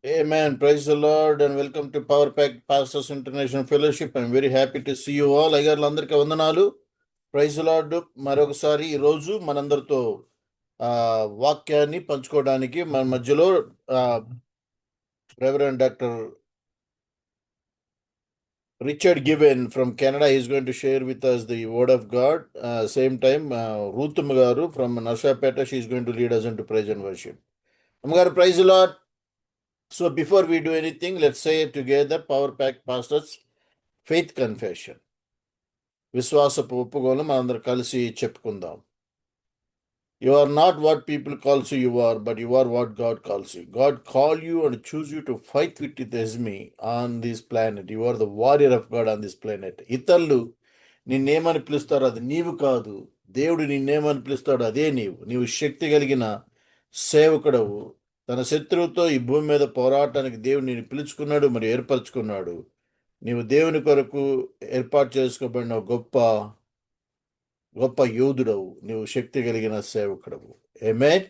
Amen. Praise the Lord and welcome to Power Pack Pastors International Fellowship. I'm very happy to see you all. అయ్యగారులందరికీ వందనాలు. Praise lord. మరొకసారి ఈరోజు మనందరితో వాక్యాన్ని పంచుకోవడానికి మన మధ్యలో reverend doctor Richard Given from Canada is going to share with us the word of God. Same time, Ruth Magaru from Narsapeta, she is going to lead us into praise and worship. Magaru, praise the Lord. So before we do anything, let's say it together, Power Pack Pastors, Faith Confession. విశ్వాసపు ఒప్పుకోలు మనందరం కలిసి చెప్పుకుందాం. You are not what people calls you are, but you are what God calls you. God called you and choose you to fight with the enemy on this planet. You are the warrior of God on this planet. ఇతరులు నిన్నేమని పిలుస్తారో అది నీవు కాదు. దేవుడు నిన్నేమని పిలుస్తాడో అదే నీవు. నీవు శక్తి కలిగిన సేవకుడవు. తన శత్రువుతో ఈ భూమి మీద పోరాటానికి దేవుడు నిన్ను పిలుచుకున్నాడు, మరి ఏర్పరచుకున్నాడు. నీవు దేవుని కొరకు ఏర్పాటు చేసుకోబడిన గొప్ప గొప్ప యోధుడవు. నీవు శక్తి కలిగిన సేవకుడవు. ఆమేన్.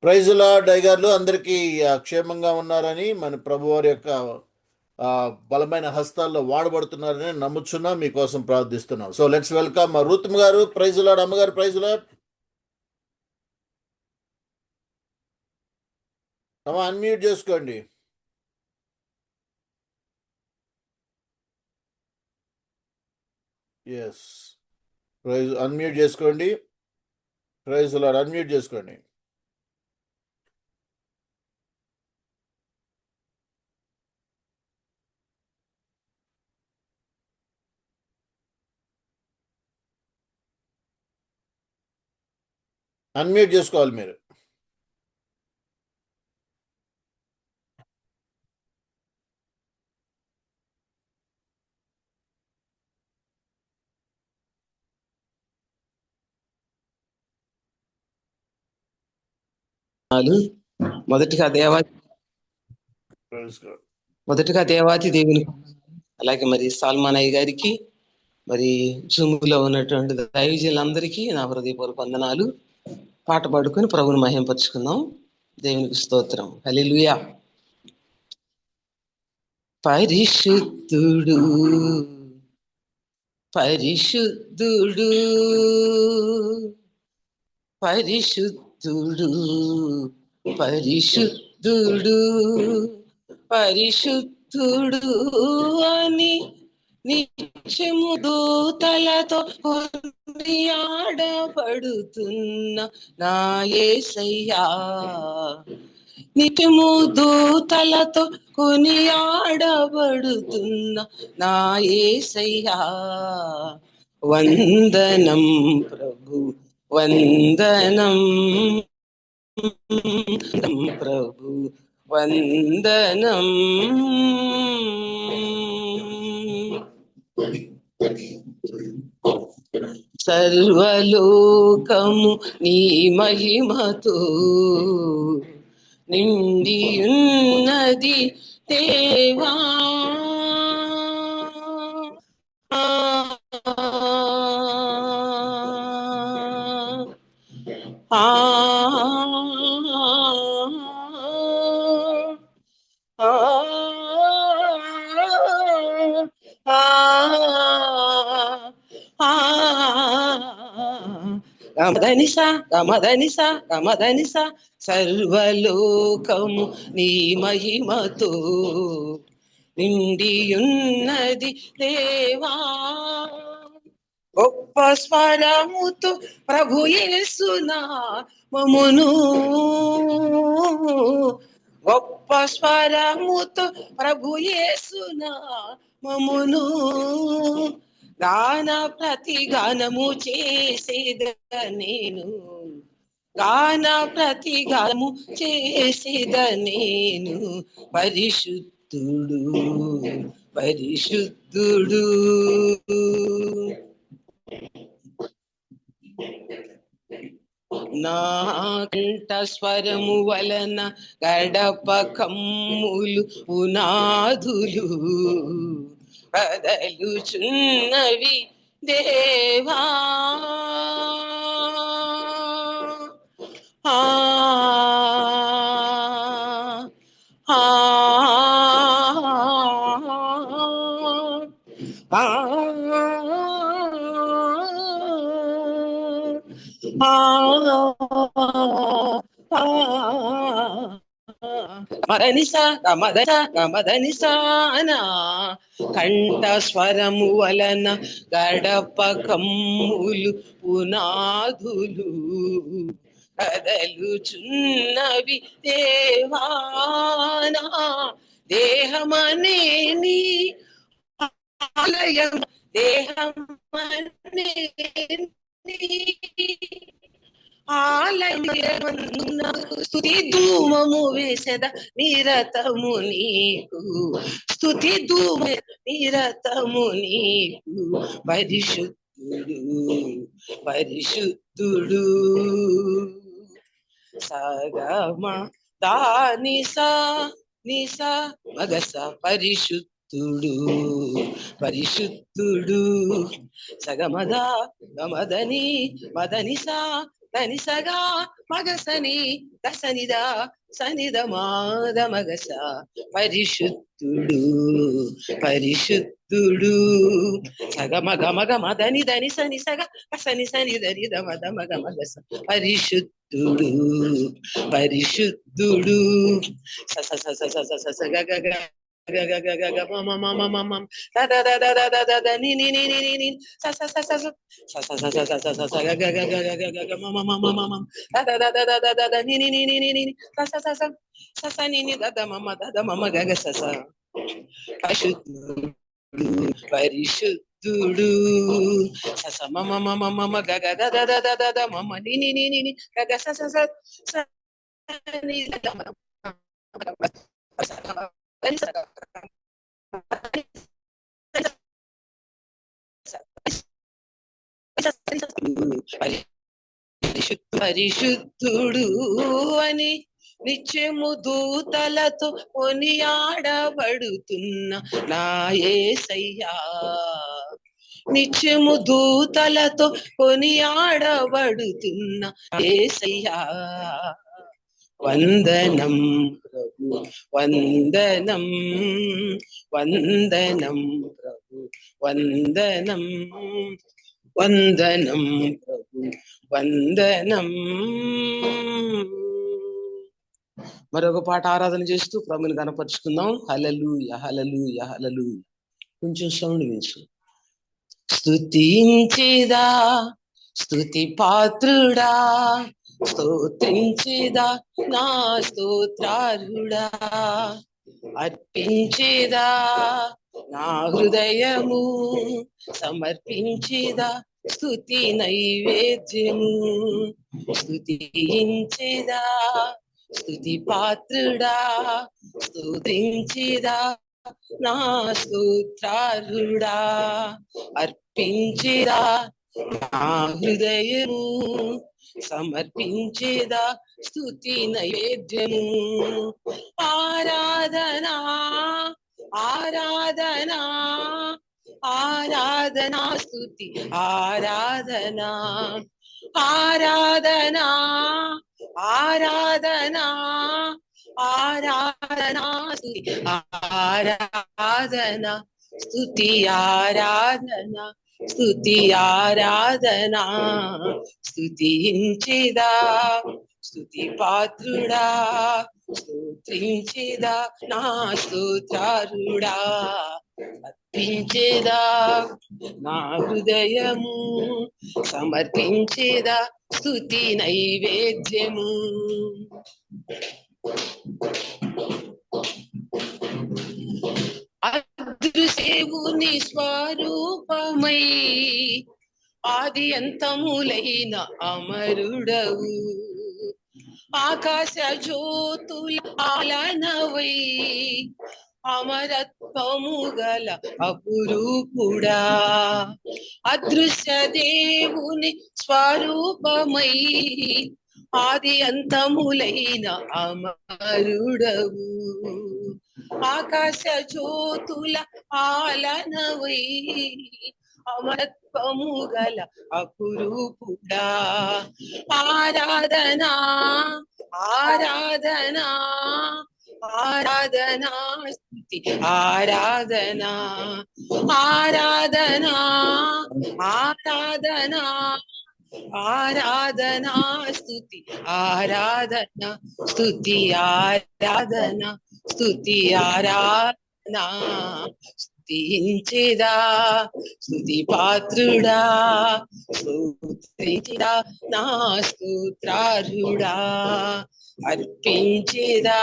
Praise lord. అయ్యగారులు అందరికీ క్షేమంగా ఉన్నారని, మన ప్రభువారి యొక్క బలమైన హస్తాల్లో వాడబడుతున్నారని నమ్ముచున్నా, మీకోసం ప్రార్థిస్తున్నాం. సో లెట్స్ వెల్కమ్ రూతమ్ గారు. Praise lord. అమ్మగారు ప్రైజ్ లార్డ్. అన్మ్యూట్ చేసుకోండి. ఎస్, ప్రైజ్ అన్మ్యూట్ చేసుకోండి. Praise lord. అన్మ్యూట్ చేసుకోండి. అన్మ్యూట్ చేసుకోవాలి మీరు. మొదటిగా దేవాది దేవుని, అలాగే మరి సాల్మాన్ అయ్య గారికి, మరి జూములో ఉన్నటువంటి దైవజనులందరికీ నా హృదయపూర్వక వందనాలు. పాట పాడుకొని ప్రభువుని మహింపరచుకుందాం. దేవునికి స్తోత్రం. హల్లెలూయా. పరిశుద్ధుడు పరిశుద్ధుడు పరిశుద్ధుడు పరిశుద్ధుడు పరిశుద్ధుడు అని నిత్యము దూతలతో కొనియాడబడుతున్న నా యేసయ్యా, నిత్యము దూతలతో కొనియాడబడుతున్న నా యేసయ్యా, వందనం ప్రభు వందనం ప్రభు వందనం. సర్వలోకము నీ మహిమతో నిండి ఉన్నది దేవా, గమదనిస సర్వలోకము నీ మహిమతో నిండి ఉన్నది దేవా. గొప్ప స్వరముతో ప్రభు యేసు నామమును, గొప్ప స్వరముతో ప్రభు యేసు నామమును గాన ప్రతి గానము చేసేద నేను, గాన ప్రతి గానము చేసేద నేను. పరిశుద్ధుడు పరిశుద్ధుడు నా కంఠ స్వరము వలన గడప కమ్ములు పునాదులు కదలుచున్నవి దేవా. ఆ ఆ మదనిసానా కంఠ స్వరము వలన గడప కమ్ములు పునాదులు కదలుచున్నవి దేవానా. దేహమనేని ఆలయం, దేహమనేని ఆలయమున స్తుతి ధూమము వేసెద నిరతము నీకు. స్తుతి ధూమ నిరతము నీకు. పరిశుద్ధుడు పరిశుద్ధుడు. సగమ దానిసా నిసా మగస పరిశుద్ధుడు పరిశుద్ధుడు. సగమద గమదని మదనిసా తనిసగా మగసని దసనిద సనిద మాద మగస పరిశుద్ధుడు పరిశుద్ధుడు. సగమగ మగ మదని దని సని సగ సని సని దని దమద మగ మగస పరిశుద్ధుడు పరిశుద్ధుడు. సస సస సస సస గగ గగ గగ గగ మమ మమ మమ దద దద దద దద ని ని ని ని ని సస సస సస సస సస సస సస గగ గగ గగ గగ మమ మమ మమ దద దద దద దద ని ని ని ని ని సస సస సస ని ని దద మమ గగ సస. పరిశుద్ధుడు పరిశుద్ధుడు. సస మమ మమ మమ గగ దద దద దద మమ ని ని ని ని గగ సస స ని దద మమ పరిశుద్ధుడు అని నిత్యము దూతలతో కొనియాడబడుతున్న నా యేసయ్యా. నిత్యము దూతలతో కొనియాడబడుతున్న యేసయ్యా. వందనం ప్రభు వందనం వందనం ప్రభు వందనం వందనం ప్రభు వందనం. మరొక పాట ఆరాధన చేస్తూ ప్రభుని కనపరుచుకుందాం. హల్లెలూయా హల్లెలూయా హల్లెలూయా. కొంచెం సౌండ్ వించు. స్తుతించేదా స్తుతి పాత్రుడా, స్తోత్రించేదా నా స్తోత్రారుడా. అర్పించేదా నా హృదయము, సమర్పించేదా స్తుతి నైవేద్యము. స్తుతించేదా స్తుతి పాత్రుడా, స్తుతించేదా నా స్తోత్రారుడా. అర్పించేదా నా హృదయము, సమర్పించేదా స్తుతి నైవేద్యము. ఆరాధనా ఆరాధనా ఆరాధనా స్తుతి ఆరాధనా ఆరాధనా ఆరాధనా ఆరాధనా స్తుతి ఆరాధనా స్తుతి ఆరాధనా స్తుతి ఆరాధనా. స్తుతించేదా స్తుతి పాత్రుడా, స్తోత్రించేదా నా స్తోత్రారుడా. అర్పించేదా నా హృదయము, సమర్పించేదా స్తుతి నైవేద్యము. అదృశేవుని స్వరూపమై ఆది అంతములైన అమరుడవు. ఆకాశ జ్యోతుల పాలనవై అమరత్వము గల అపురూపుడా. అదృశ్య దేవుని స్వరూపమై ఆది అంతములైన అమరుడవు. ఆకాశ జ్యోతుల ఆలనవై అమరత్వము గల అపురూపుడా ఆరాధనా ఆరాధనా ఆరాధనా స్తుతి ఆరాధనా ఆరాధనా ఆరాధనా ఆరాధనా స్తుతి ఆరాధన స్తుతి ఆరాధన స్తుతి ఆరాధన స్తుతించేదా స్తుతి పాత్రుడా స్తుతించేదా నా స్తోత్రార్హుడా అర్పించేదా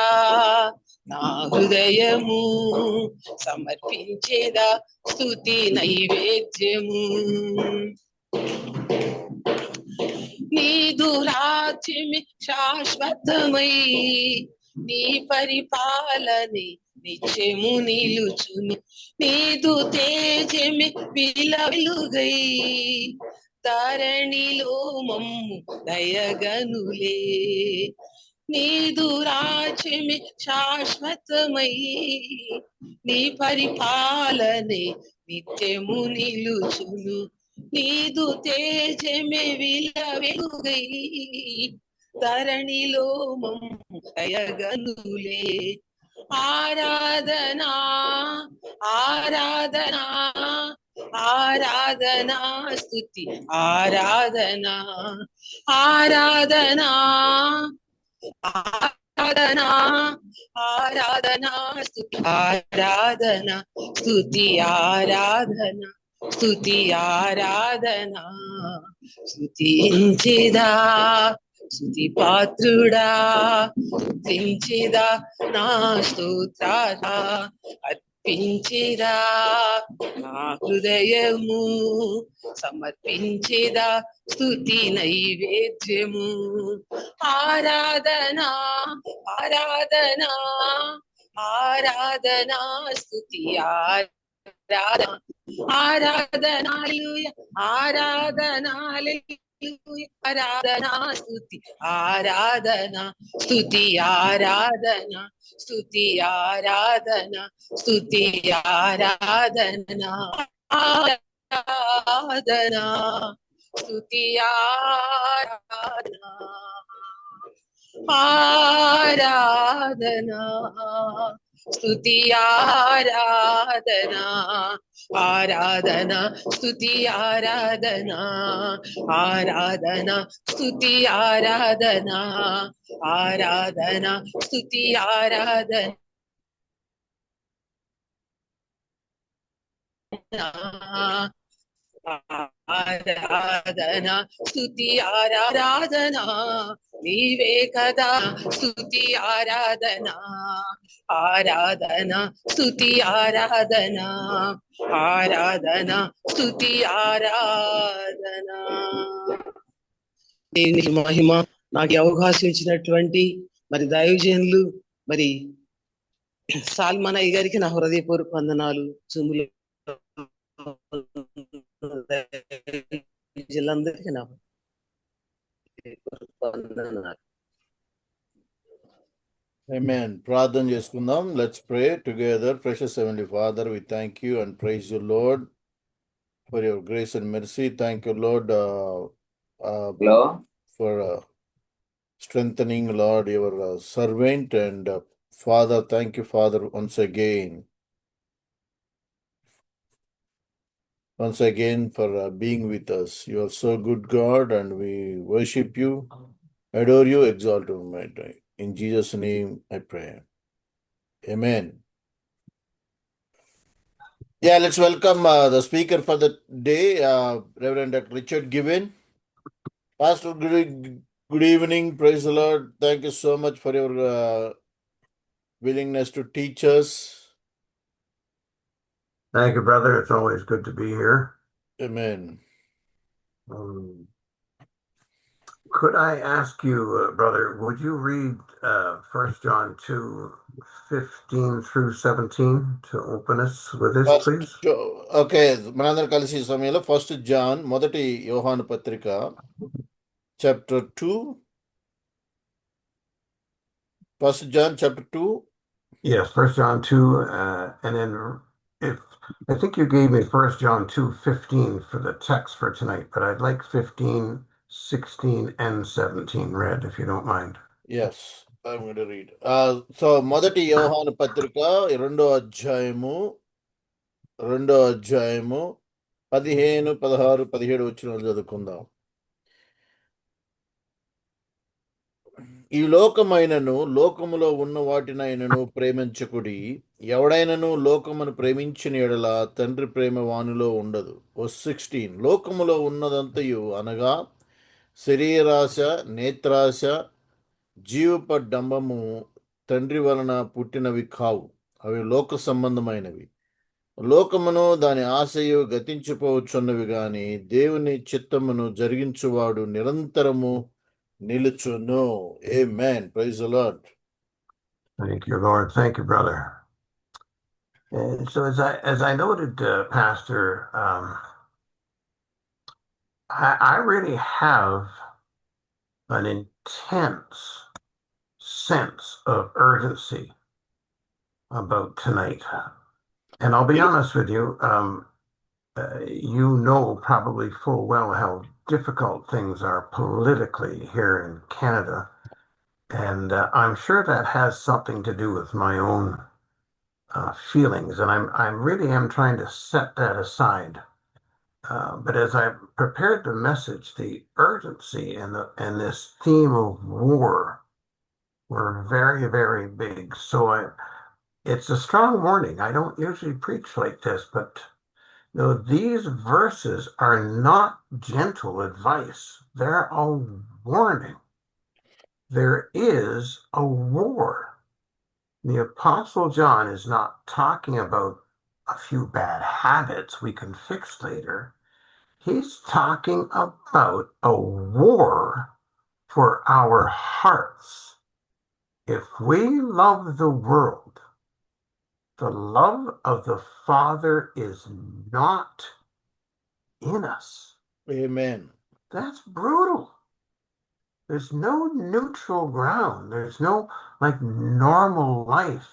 నా హృదయము సమర్పించేదా స్తుతి నైవేద్యము నీదు రాజ్యమే శాశ్వతమై నీ పరిపాలనే నిత్యము నిలుచును నీదు తేజమే విలవిలుగై ధరణిలో మమ్ము దయగనులే నీదు రాజ్యమే శాశ్వతమై నీ పరిపాలనే నిత్యము నిలుచును నీదు తేజమే విలవెలుగై ధరణిలో మమ్ము దయగనులే ఆరాధనా ఆరాధనా ఆరాధనా స్తుతి ఆరాధనా ఆరాధనా ఆరాధనా ఆరాధనా స్తుతి ఆరాధనా స్తుతి ఆరాధనా స్తుతి ఆరాధనా స్తుతించేదా స్తుతి పాత్రుడా స్తుతించేదా నా స్తోత్రారా అర్పించేదా నా హృదయము సమర్పించేదా స్తుతి నైవేద్యము ఆరాధనా ఆరాధనా ఆరాధనా స్తుతి ఆరాధన ఆరాధనా ఆరాధనా ఆరాధనా స్తుతి ఆరాధనా స్తుతి ఆరాధనా స్తుతి ఆరాధనా స్తుతి ఆరాధనా ఆరాధనా స్తుతి ఆరాధనా ఆరాధనా స్తుతి ఆరాధనా ఆరాధనా స్తుతి ఆరాధనా ఆరాధనా స్తుతి ఆరాధనా ఆరాధనా స్తుతి ఆరాధనా ఆరాధనా స్తుతి ఆరాధనా నీవే కదా స్తుతి ఆరాధనా ఆరాధనా స్తుతి ఆరాధనా ఆరాధనా స్తుతి ఆరాధనా దేవునికి మహిమ నాకు అవకాశం ఇచ్చినటువంటి మరి దైవజనులు మరి సాల్మాన్ అయ్య గారికి నా హృదయపూర్వక వందనాలు జూములు జిల్లందరికీ నా వందనాలు Amen. ప్రార్థన చేసుకుందాం. Let's pray together. Precious Heavenly Father, we thank you and praise you, Lord, for your grace and mercy. Thank you, Lord, for strengthening, Lord, your servant. And Father, thank you, Father, once again for being with us. You are so good, God, and we worship you, adore you, exalt you, my God. In Jesus' name I pray. Amen. Yeah, let's welcome the speaker for the day, Reverend Dr. Richard Given. Pastor, good evening. Praise the Lord. Thank you so much for your willingness to teach us. Thank you, brother. It's always good to be here. Amen. Could I ask you, brother, would you read 1 John 2:15 through 17 to open us with this, please? Okay, మనందరం కలిసి ఈ సమయంలో 1 John మొదటి యోహాను పత్రిక chapter 2, 1 John chapter 2 Yes, First John 2, and then if I think you gave me First John 2:15 for the text for tonight, but I'd like 15, 16, and 17 read, if you don't mind. Yes, I'm going to read. So మొదటి యోహాను పత్రిక రెండో అధ్యాయము రెండో అధ్యాయము 15, 16, 17 వచనాలు చదువుకుందాం. ఈ లోకమైనను లోకములో ఉన్న వాటినైనను ప్రేమించకుడి. ఎవడైనను లోకమును ప్రేమించిన ఎడల తండ్రి ప్రేమ వానిలో ఉండదు. 16 లోకములో ఉన్నదంతయు అనగా శరీరాశ, నేత్రాశ, జీవపడంబము తండ్రి వలన పుట్టినవి కావు. అవి లోక సంబంధమైనవి. లోకమును దాని ఆశయు గతించిపోవచ్చున్నవి గాని దేవుని చిత్తమును జరిగించువాడు నిరంతరము నిలుచును. Amen. Praise the Lord. Thank you, Lord. Thank you, brother. And so as I noted, Pastor, I really have an intense sense of urgency about tonight. And I'll be honest with you, you know probably full well how difficult things are politically here in Canada. And I'm sure that has something to do with my own feelings. And I really am trying to set that aside. But as I prepared the message, the urgency and this theme of war were very, very big. So it's a strong warning. I don't usually preach like this, but these verses are not gentle advice. They're a warning. There is a war. The Apostle John is not talking about a few bad habits we can fix later. He's talking about a war for our hearts. If we love the world, the love of the Father is not in us. Amen. That's brutal. There's no neutral ground. There's no normal life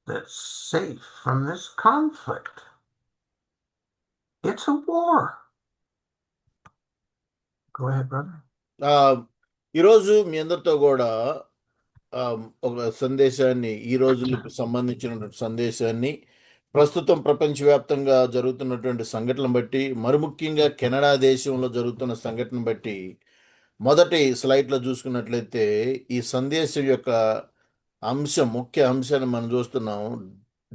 that's safe from this conflict. It's a war. Go ahead, brother. ఈరోజు మీ అందరితో కూడా ఒక సందేశాన్ని, ఈ రోజులకు సంబంధించినటువంటి సందేశాన్ని ప్రస్తుతం ప్రపంచవ్యాప్తంగా జరుగుతున్నటువంటి సంఘటనలు బట్టి, మరి ముఖ్యంగా కెనడా దేశంలో జరుగుతున్న సంఘటన బట్టి మొదటి స్లైడ్లో చూసుకున్నట్లయితే ఈ సందేశం యొక్క ముఖ్య అంశాన్ని మనం చూస్తున్నాం.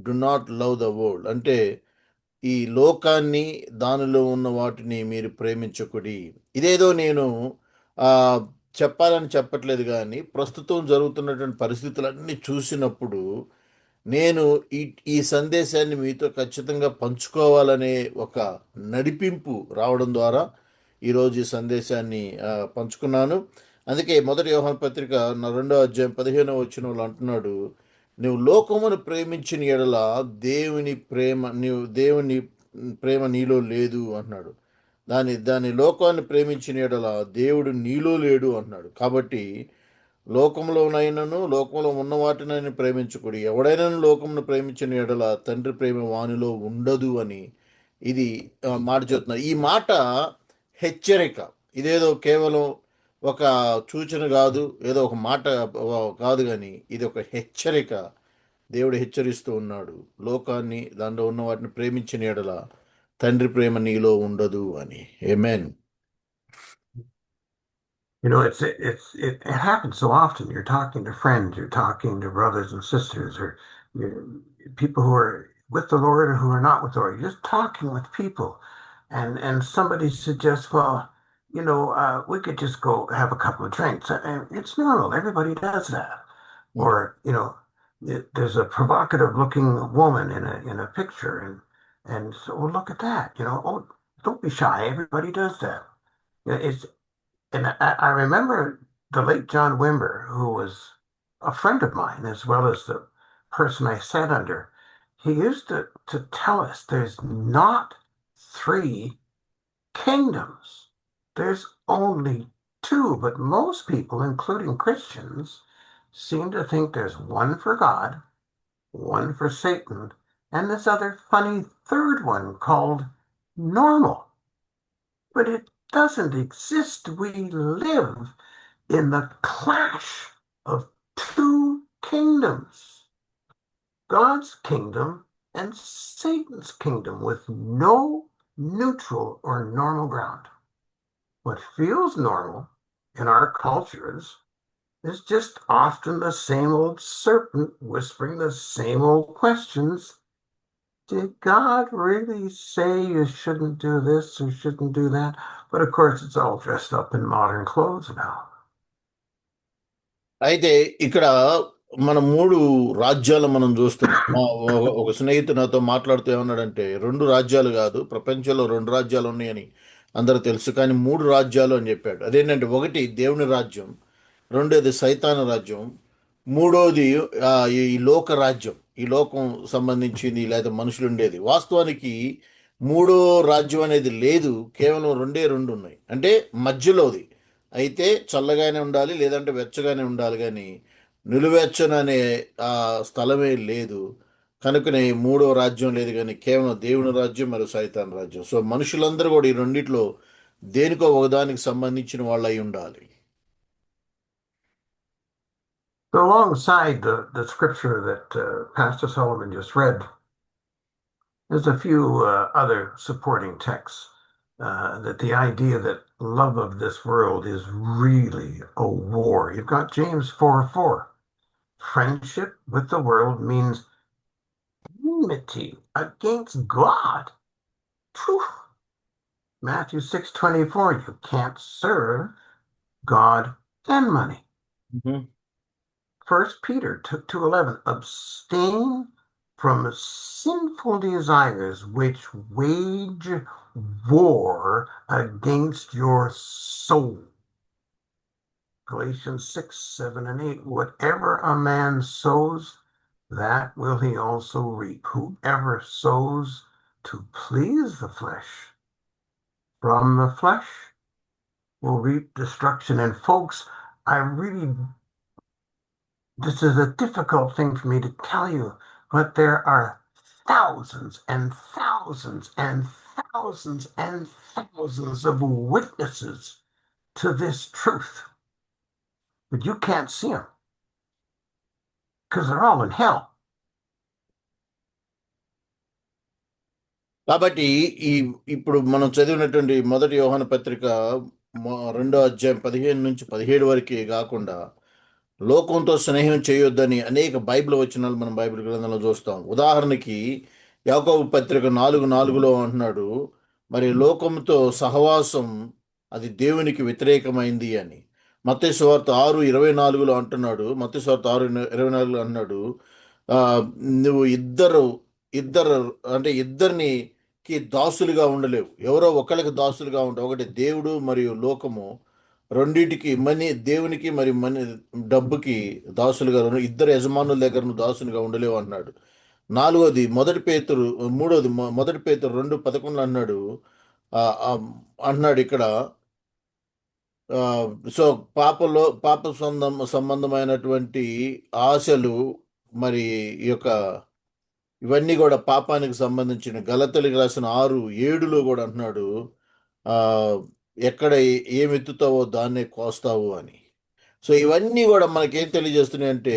Do not love the world అంటే ఈ లోకాన్ని, దానిలో ఉన్న వాటిని మీరు ప్రేమించకుడి. ఇదేదో నేను చెప్పాలని చెప్పట్లేదు, కానీ ప్రస్తుతం జరుగుతున్నటువంటి పరిస్థితులన్నీ చూసినప్పుడు నేను ఈ సందేశాన్ని మీతో ఖచ్చితంగా పంచుకోవాలనే ఒక నడిపింపు రావడం ద్వారా ఈరోజు ఈ సందేశాన్ని పంచుకున్నాను. అందుకే మొదటి యోహాను పత్రిక 2వ అధ్యాయం 15వ వచనంలో అంటున్నాడు, నువ్వు లోకమును ప్రేమించిన ఎడల దేవుని ప్రేమ నీలో లేదు అన్నాడు. దాని లోకాన్ని ప్రేమించిన ఎడల దేవుడు నీలో లేడు అన్నాడు. కాబట్టి లోకంలోనైనను లోకంలో ఉన్న వాటినైనా ప్రేమించుకుడి. ఎవడైనా లోకమును ప్రేమించిన ఎడల తండ్రి ప్రేమ వానిలో ఉండదు అని ఇది మాట చెప్తున్నారు. ఈ మాట హెచ్చరిక. ఇదేదో కేవలం ఒక సూచన కాదు, ఏదో ఒక మాట కాదు, కానీ ఇది ఒక హెచ్చరిక. దేవుడు హెచ్చరిస్తూ ఉన్నాడు, లోకాన్ని, దాంట్లో ఉన్న వాటిని ప్రేమించిన ఎడల తండ్రి ప్రేమ నీలో ఉండదు అని. ఆమేన్. It happens so often. You're talking to friends, you're talking to brothers and sisters, or people who are with the Lord or who are not with the Lord. You're just talking with people, and somebody suggests, well, we could just go have a couple of drinks. And it's normal. Everybody does that. Or there's a provocative-looking woman in a picture, and so, well, look at that. Oh, don't be shy. Everybody does that. And I remember the late John Wimber, who was a friend of mine, as well as the person I sat under. He used to tell us there's not 3 kingdoms. There's only 2. But most people, including Christians, seem to think there's one for God one for Satan, and this other funny third one called normal. But it doesn't exist. We live in the clash of two kingdoms, God's kingdom and Satan's kingdom, with no neutral or normal ground. What feels normal in our cultures is just often the same old serpent whispering the same old questions. Did God really say you shouldn't do this or shouldn't do that? But of course, it's all dressed up in modern clothes now. అయితే ఇక్కడ మన 3 రాజ్యాలు మనం చూస్తున్నాం. ఒక స్నేహితుడు నాతో మాట్లాడుతూ ఏమన్నాడంటే, 2 రాజ్యాలు కాదు, ప్రపంచంలో 2 రాజ్యాలు ఉన్నాయని అందరూ తెలుసు. కానీ 3 రాజ్యాలు అని చెప్పాడు. అదేంటంటే, ఒకటి దేవుని రాజ్యం, రెండోది సైతాను రాజ్యం, మూడోది ఈ లోక రాజ్యం. ఈ లోకం సంబంధించింది లేదా మనుషులు ఉండేది. వాస్తవానికి మూడో రాజ్యం అనేది లేదు. కేవలం రెండే 2 ఉన్నాయి. అంటే మధ్యలోది. అయితే చల్లగానే ఉండాలి, లేదంటే వెచ్చగానే ఉండాలి, కానీ నిలువెచ్చననే స్థలమే లేదు. కనుకనే మూడో రాజ్యం లేదు, కానీ కేవలం దేవుని రాజ్యం మరియు సైతాన్ రాజ్యం. సో మనుషులందరూ కూడా ఈ రెండిట్లో దేనికో ఒకదానికి సంబంధించిన వాళ్ళు అయి ఉండాలి. So alongside the scripture that Pastor Solomon just read, there's a few other supporting texts that the idea that love of this world is really a war. You've got James 4:4. Friendship with the world means enmity against God. Phew. Matthew 6:24. You can't serve God and money. 1 Peter 2:11. Abstain from sinful desires which wage war against your soul. Galatians 6:7-8. Whatever a man sows, that will he also reap. Whoever sows to please the flesh, from the flesh will reap destruction. And folks, this is a difficult thing for me to tell you, but there are thousands and thousands and thousands and thousands of witnesses to this truth. But you can't see them because they're all in hell. కాబట్టి ఇప్పుడు మనం చదివినటువంటి మొదటి యోహాను పత్రిక 2వ అధ్యాయం 15 నుంచి 17 వరకే కాకుండా లోకంతో స్నేహం చేయొద్దని అనేక బైబిల్ వచనాలు మనం బైబిల్ గ్రంథంలో చూస్తాం. ఉదాహరణకి యాకోబు పత్రిక 4:4లో అంటున్నాడు, మరి లోకంతో సహవాసం అది దేవునికి వ్యతిరేకమైంది అని. మత్తయి సువార్త 6:24లో అంటున్నాడు, మత్తయి సువార్త 6:24లో అంటున్నాడు, నువ్వు ఇద్దరు అంటే ఇద్దరికి దాసులుగా ఉండలేవు. ఎవరో ఒకరికి దాసులుగా ఉంటావు. ఒకటి దేవుడు మరియు లోకము, రెండింటికి దేవునికి మరియు డబ్బుకి దాసులుగా ఇద్దరు యజమానుల దగ్గర నువ్వు దాసునిగా ఉండలేవు అన్నాడు. మూడోది మొదటి పేతురు 2:11 అన్నాడు. అంటున్నాడు ఇక్కడ, సో పాప సంబంధమైనటువంటి ఆశలు మరి ఈ యొక్క ఇవన్నీ కూడా పాపానికి సంబంధించిన. గలతీయులకు రాసిన 6:7లో కూడా అంటున్నాడు, ఎక్కడ ఏమి ఎత్తుతావో దాన్నే కోస్తావు అని. సో ఇవన్నీ కూడా మనకేం తెలియజేస్తున్నాయి అంటే,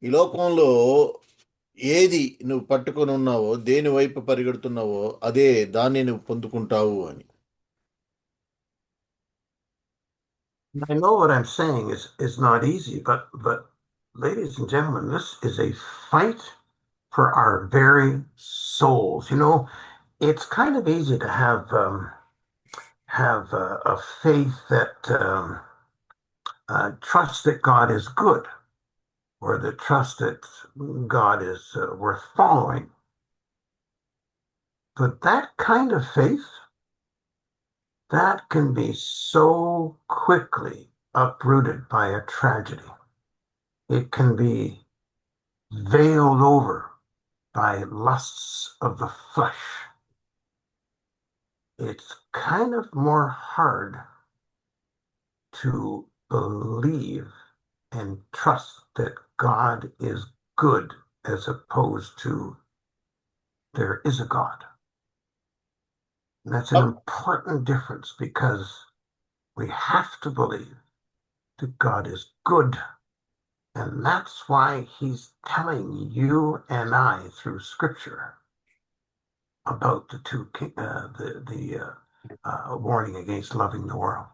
ఈ లోకంలో ఏది నువ్వు పట్టుకొని ఉన్నావో, దేని వైపు పరిగెడుతున్నావో అదే దాన్ని నువ్వు పొందుకుంటావు అని. I know what I'm saying is not easy, but ladies and gentlemen, this is a fight for our very souls. You know, it's kind of easy to have a faith that trusts that God is good, or that trusts that God is worth following. But that kind of faith, that can be so quickly uprooted by a tragedy. It can be veiled over by lusts of the flesh. It's kind of more hard to believe and trust that God is good as opposed to there is a God. And that's an important difference because we have to believe that God is good. And that's why he's telling you and I through scripture about the warning against loving the world.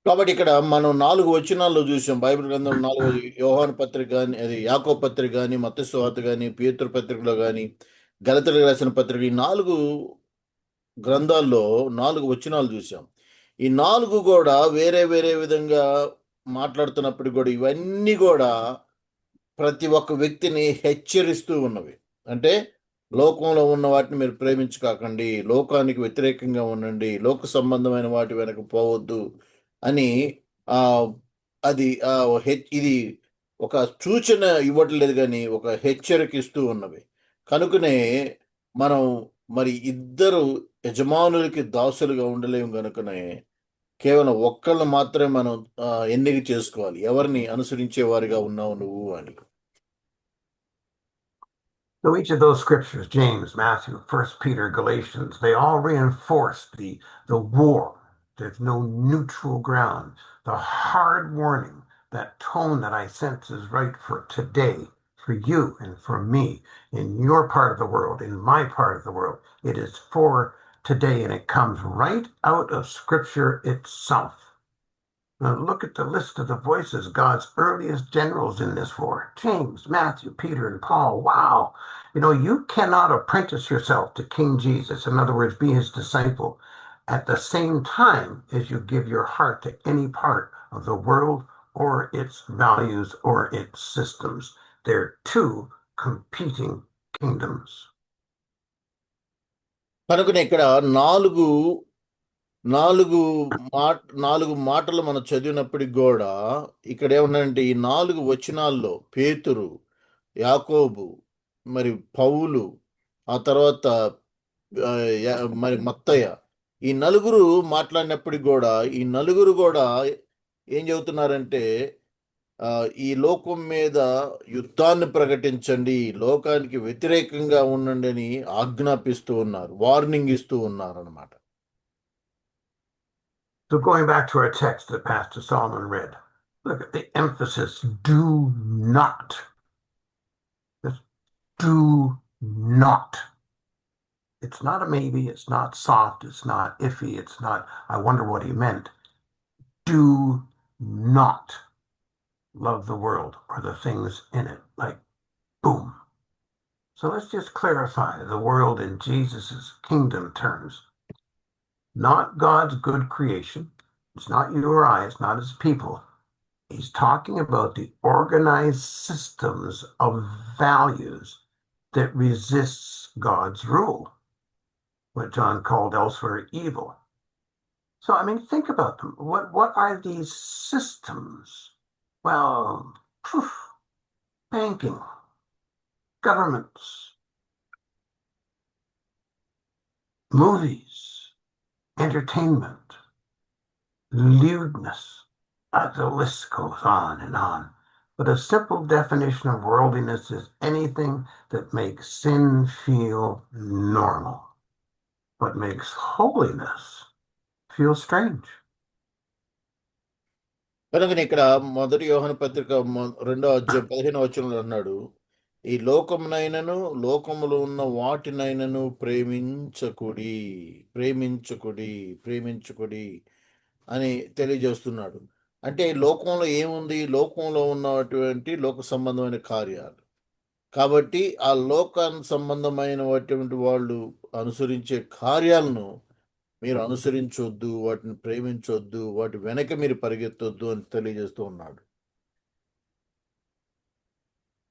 కాబట్టి ఇక్కడ మనం 4 వచనాల్లో చూసాం. Bible గ్రంథం 4 యోహాను పత్రిక గాని, అది యాకోబు పత్రిక గాని, మత్తయి సువార్త గాని, పేతురు పత్రికలో గాని, గలతీయులకు రాసిన పత్రిక, ఈ 4 గ్రంథాల్లో 4 వచనాలు చూసాం. ఈ 4 కూడా వేరే వేరే విధంగా మాట్లాడుతున్నప్పుడు కూడా ఇవన్నీ కూడా ప్రతి ఒక్క వ్యక్తిని హెచ్చరిస్తూ ఉన్నవి. అంటే లోకంలో ఉన్న వాటిని మీరు ప్రేమించుకాకండి, లోకానికి వ్యతిరేకంగా ఉండండి, లోక సంబంధమైన వాటి వెనక పోవద్దు అని అది ఇది ఒక సూచన ఇవ్వట్లేదు, కానీ ఒక హెచ్చరిక ఇస్తూ ఉన్నవి. కనుకనే మనం మరి ఇద్దరు యజమానులకి దాసులుగా ఉండలేము. కనుకనే కేవలం ఒక్కళ్ళని మాత్రమే మనం ఎన్నిక చేసుకోవాలి, ఎవరిని అనుసరించే వారిగా ఉన్నావు నువ్వు అని. So each of those scriptures, James, Matthew, 1 Peter, Galatians, they all reinforce the war. There's no neutral ground. The hard warning, that tone that I sense is right for today, for you and for me, in your part of the world, in my part of the world. It is for today, and it comes right out of Scripture itself. Now look at the list of the voices, God's earliest generals in this war. James, Matthew, Peter, and Paul. Wow. You know, you cannot apprentice yourself to King Jesus. In other words, be his disciple at the same time as you give your heart to any part of the world or its values or its systems. They're two competing kingdoms. కనుకనే ఇక్కడ నాలుగు మాటలు మనం చదివినప్పటికి కూడా ఇక్కడ ఏమన్నారంటే, ఈ 4 వచనాల్లో పేతురు, యాకోబు, మరి పౌలు, ఆ తర్వాత మరి మత్తయ్య, ఈ నలుగురు మాట్లాడినప్పటికి కూడా ఈ నలుగురు కూడా ఏం చెబుతున్నారంటే, ఈ లోకం మీద యుద్ధాన్ని ప్రకటించండి, లోకానికి వ్యతిరేకంగా ఉండండి అని ఆజ్ఞాపిస్తూ ఉన్నారు, వార్నింగ్ ఇస్తూ ఉన్నారు అన్నమాట. So going back to our text that Pastor Solomon read, look at the emphasis, do not. Just do not. It's not a maybe, it's not soft, it's not iffy, it's not, I wonder what he meant. Do not love the world or the things in it, like boom. So let's just clarify the world in Jesus's kingdom terms. Not God's good creation. It's not you or I, it's not his people. He's talking about the organized systems of values that resists God's rule, what John called elsewhere evil. So, I mean, think about them. What are these systems? Well, banking, governments, movies, entertainment, lewdness. The list goes on and on. But a simple definition of worldliness is anything that makes sin feel normal, but makes holiness feel strange. కనుక ఇక్కడ 1 యోహాను పత్రిక 2వ అధ్యాయం 15వ వచనంలో అన్నాడు, ఈ లోకమునైనను లోకములో ఉన్న వాటినైనను ప్రేమించకుడి అని తెలియజేస్తున్నాడు. అంటే లోకంలో ఏముంది? లోకంలో ఉన్నటువంటి లోక సంబంధమైన కార్యాలు. కాబట్టి ఆ లోకానికి సంబంధమైనటువంటి వాళ్ళు అనుసరించే కార్యాలను మీరు అనుసరించొద్దు, వాటిని ప్రేమించొద్దు, వాటి వెనక మీరు పరిగెత్తొద్దు అని తెలియజేస్తూ ఉన్నాడు.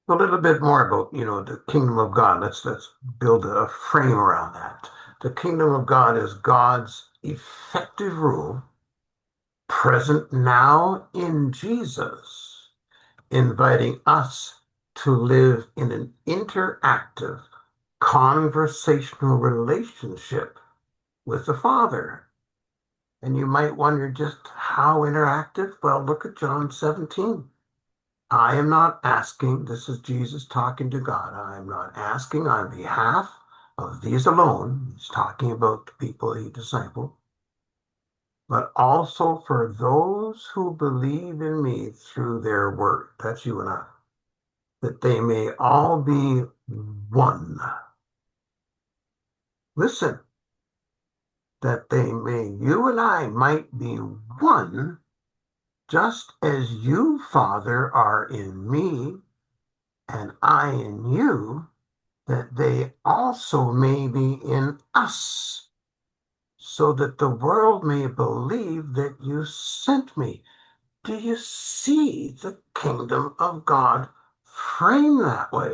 A little bit more about, the kingdom of God. Let's build a frame around that. The kingdom of God is God's effective rule, present now in Jesus, inviting us to live in an interactive, conversational relationship with the Father. And you might wonder just how interactive. Well, look at John 17. I am not asking, this is Jesus talking to God. I am not asking on behalf of these alone. He's talking about the people he discipled, but also for those who believe in me through their word. That's you and I. That they may all be one. Listen, that you and I might be one, just as you, Father, are in me, and I in you, that they also may be in us, so that the world may believe that you sent me. Do you see the kingdom of God framed that way?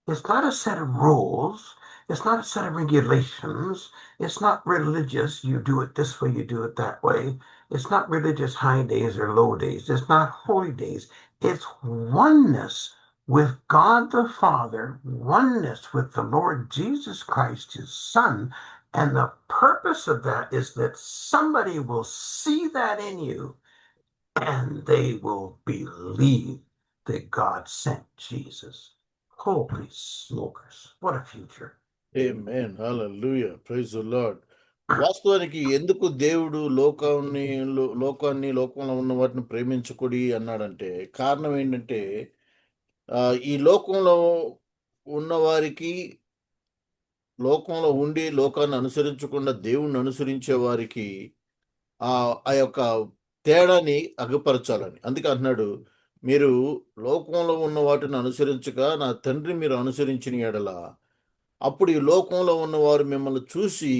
It's not a set of rules. It's not a set of regulations. It's not religious. You do it this way, you do it that way. It's not religious high days or low days. It's not holy days. It's oneness with God the Father, oneness with the Lord Jesus Christ, his Son. And the purpose of that is that somebody will see that in you and they will believe that God sent Jesus. Holy smokers, what a future. Amen. Hallelujah. Praise the Lord. వాస్తవానికి ఎందుకు దేవుడు లోకంలో ఉన్న వాటిని ప్రేమించుకుడి అన్నాడంటే కారణం ఏంటంటే ఈ లోకంలో ఉన్న వారికి లోకంలో ఉండి లోకాన్ని అనుసరించకుండా దేవుణ్ణి అనుసరించే వారికి ఆ యొక్క తేడాని అగపరచాలని. అందుకే అంటున్నాడు, మీరు లోకంలో ఉన్న వాటిని అనుసరించక నా తండ్రి మీరు అనుసరించిన ఎడల అప్పుడు ఈ లోకంలో ఉన్నవారు మిమ్మల్ని చూసి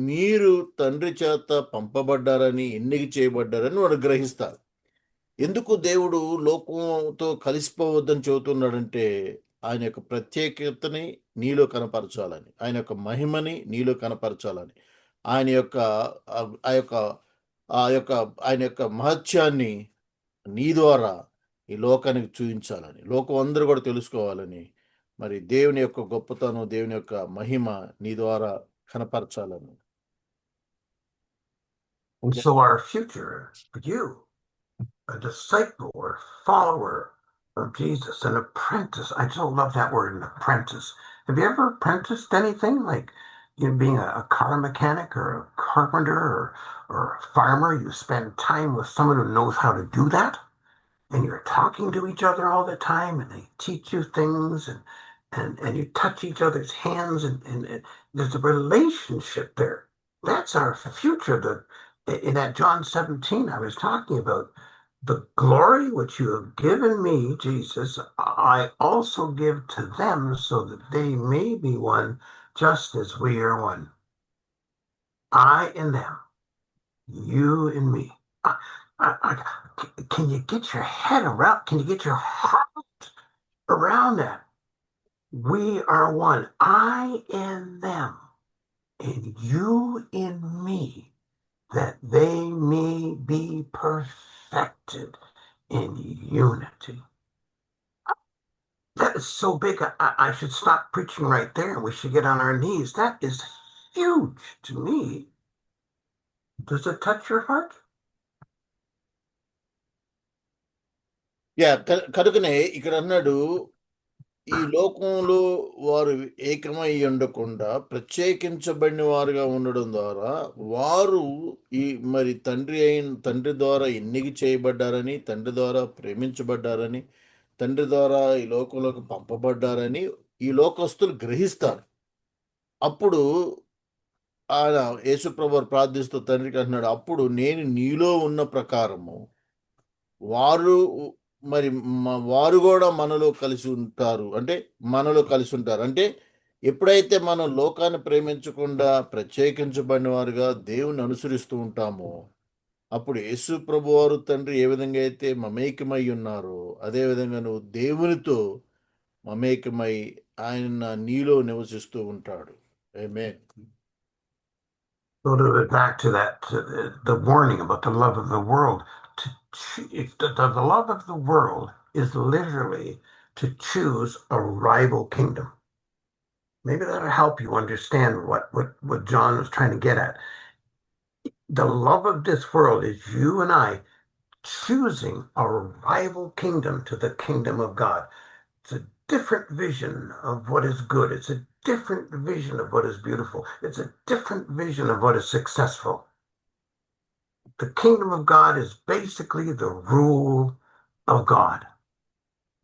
మీరు తండ్రి చేత పంపబడ్డారని, ఎన్నిక చేయబడ్డారని వారు గ్రహిస్తారు. ఎందుకు దేవుడు లోకంతో కలిసిపోవద్దని చెబుతున్నాడంటే ఆయన యొక్క ప్రత్యేకతని నీలో కనపరచాలని, ఆయన యొక్క మహిమని నీలో కనపరచాలని, ఆయన యొక్క ఆ యొక్క ఆ యొక్క ఆయన యొక్క మహత్యాన్ని నీ ద్వారా ఈ లోకానికి చూపించాలని, లోకం అందరూ కూడా తెలుసుకోవాలని, మరి దేవుని యొక్క గొప్పతనం, దేవుని యొక్క మహిమ నీ ద్వారా కనపరచాలని. And so our future, you, a disciple or follower of Jesus, an apprentice. I just love that word, an apprentice. Have you ever apprenticed anything like being a car mechanic or a carpenter or a farmer? You spend time with someone who knows how to do that, and you're talking to each other all the time, and they teach you things, and you touch each other's hands, and there's a relationship there. That's our future. In that John 17 I was talking about, the glory which you have given me, Jesus, I also give to them, so that they may be one, just as we are one. I in them, you in me. Can you get your head around? Can you get your heart around that? We are one. I in them, and you in me, that they may be perfected in unity. That is so big. I should stop preaching right there and we should get on our knees. That is huge to me. Does it touch your heart? కనుకనే ఇక్కడ అన్నాడు, ఈ లోకంలో వారు ఏకమై ఉండకుండా ప్రత్యేకించబడిన వారుగా ఉండడం ద్వారా వారు ఈ మరి తండ్రి ద్వారా ఎన్నిక చేయబడ్డారని, తండ్రి ద్వారా ప్రేమించబడ్డారని, తండ్రి ద్వారా ఈ లోకంలోకి పంపబడ్డారని ఈ లోకస్తులు గ్రహిస్తారు. అప్పుడు ఆయన యేసుప్రభు ప్రార్థిస్తూ తండ్రికి అంటున్నాడు, అప్పుడు నేను నీలో ఉన్న ప్రకారము వారు కూడా మనలో కలిసి ఉంటారు. అంటే ఎప్పుడైతే మనం లోకాన్ని ప్రేమించకుండా ప్రత్యేకించబడిన వారుగా దేవుని అనుసరిస్తూ ఉంటామో, అప్పుడు యేసు ప్రభు వారు తండ్రి ఏ విధంగా అయితే మమేకమై ఉన్నారో అదే విధంగా నువ్వు దేవునితో మమేకమై ఆయన నీలో నివసిస్తూ ఉంటాడు. ఆమేన్. A little bit back to that, the warning about the love of the world. The love of the world is literally to choose a rival kingdom. Maybe that'll help you understand what John was trying to get at. The love of this world is you and I choosing a rival kingdom to the kingdom of God. It's a different vision of what is good. It's a different vision of what is beautiful. It's a different vision of what is successful. The kingdom of God is basically the rule of God.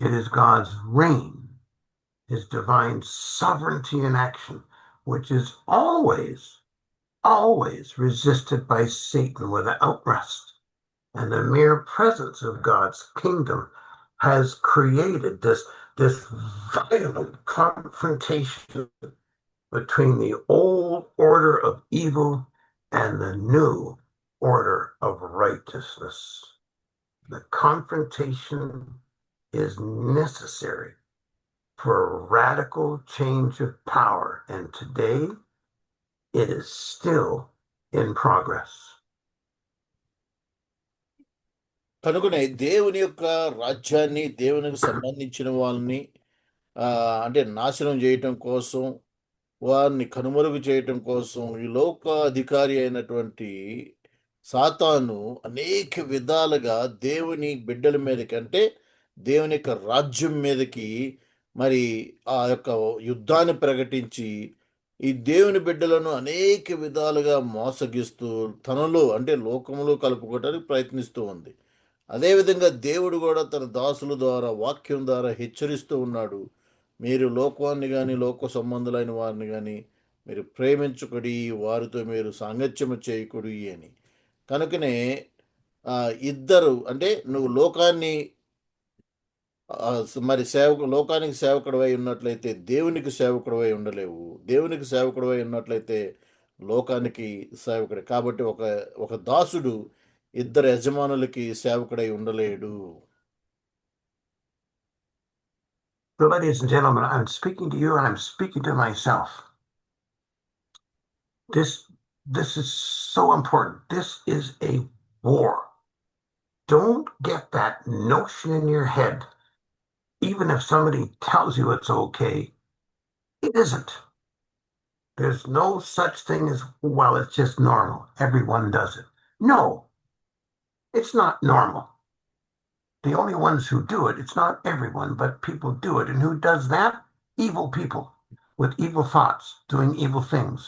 It is God's reign, his divine sovereignty in action, which is always, always resisted by Satan without rest. And the mere presence of God's kingdom has created this violent confrontation between the old order of evil and the new order of righteousness. The confrontation is necessary for a radical change of power, and today it is still in progress. కనుకనే దేవుని యొక్క రాజ్యాన్ని, దేవునికి సంబంధించిన వాళ్ళని అంటే నాశనం చేయటం కోసం, వారిని కనుమరుగు చేయటం కోసం ఈ లోక అధికారి అయినటువంటి సాతాను అనేక విధాలుగా దేవుని బిడ్డల మీదకి, అంటే దేవుని యొక్క రాజ్యం మీదకి మరి ఆ యొక్క యుద్ధాన్ని ప్రకటించి ఈ దేవుని బిడ్డలను అనేక విధాలుగా మోసగిస్తూ తనలో అంటే లోకములో కలుపుకోవడానికి ప్రయత్నిస్తూ ఉంది. అదేవిధంగా దేవుడు కూడా తన దాసుల ద్వారా వాక్యం ద్వారా హెచ్చరిస్తూ ఉన్నాడు. మీరు లోకాన్ని కానీ లోక సంబంధులైన వారిని కానీ మీరు ప్రేమించుకుడి, వారితో మీరు సాంగత్యము చేయకుడి అని. కనుకనే ఇద్దరు అంటే నువ్వు లోకాన్ని మరి లోకానికి సేవకుడివై ఉన్నట్లయితే దేవునికి సేవకుడివై ఉండలేవు. దేవునికి సేవకుడివై ఉన్నట్లయితే లోకానికి సేవకుడే. కాబట్టి ఒక దాసుడు ఇద్దరు యజమానులకి సేవకుడై ఉండలేడు. So, ladies and gentlemen, I'm speaking to you and I'm speaking to myself. This is so important. This is a war. Don't get that notion in your head. Even if somebody tells you it's okay, it isn't. There's no such thing as, well, it's just normal. Everyone does it. No, it's not normal. The only ones who do it, it's not everyone, but people do it. And who does that? Evil people with evil thoughts, doing evil things.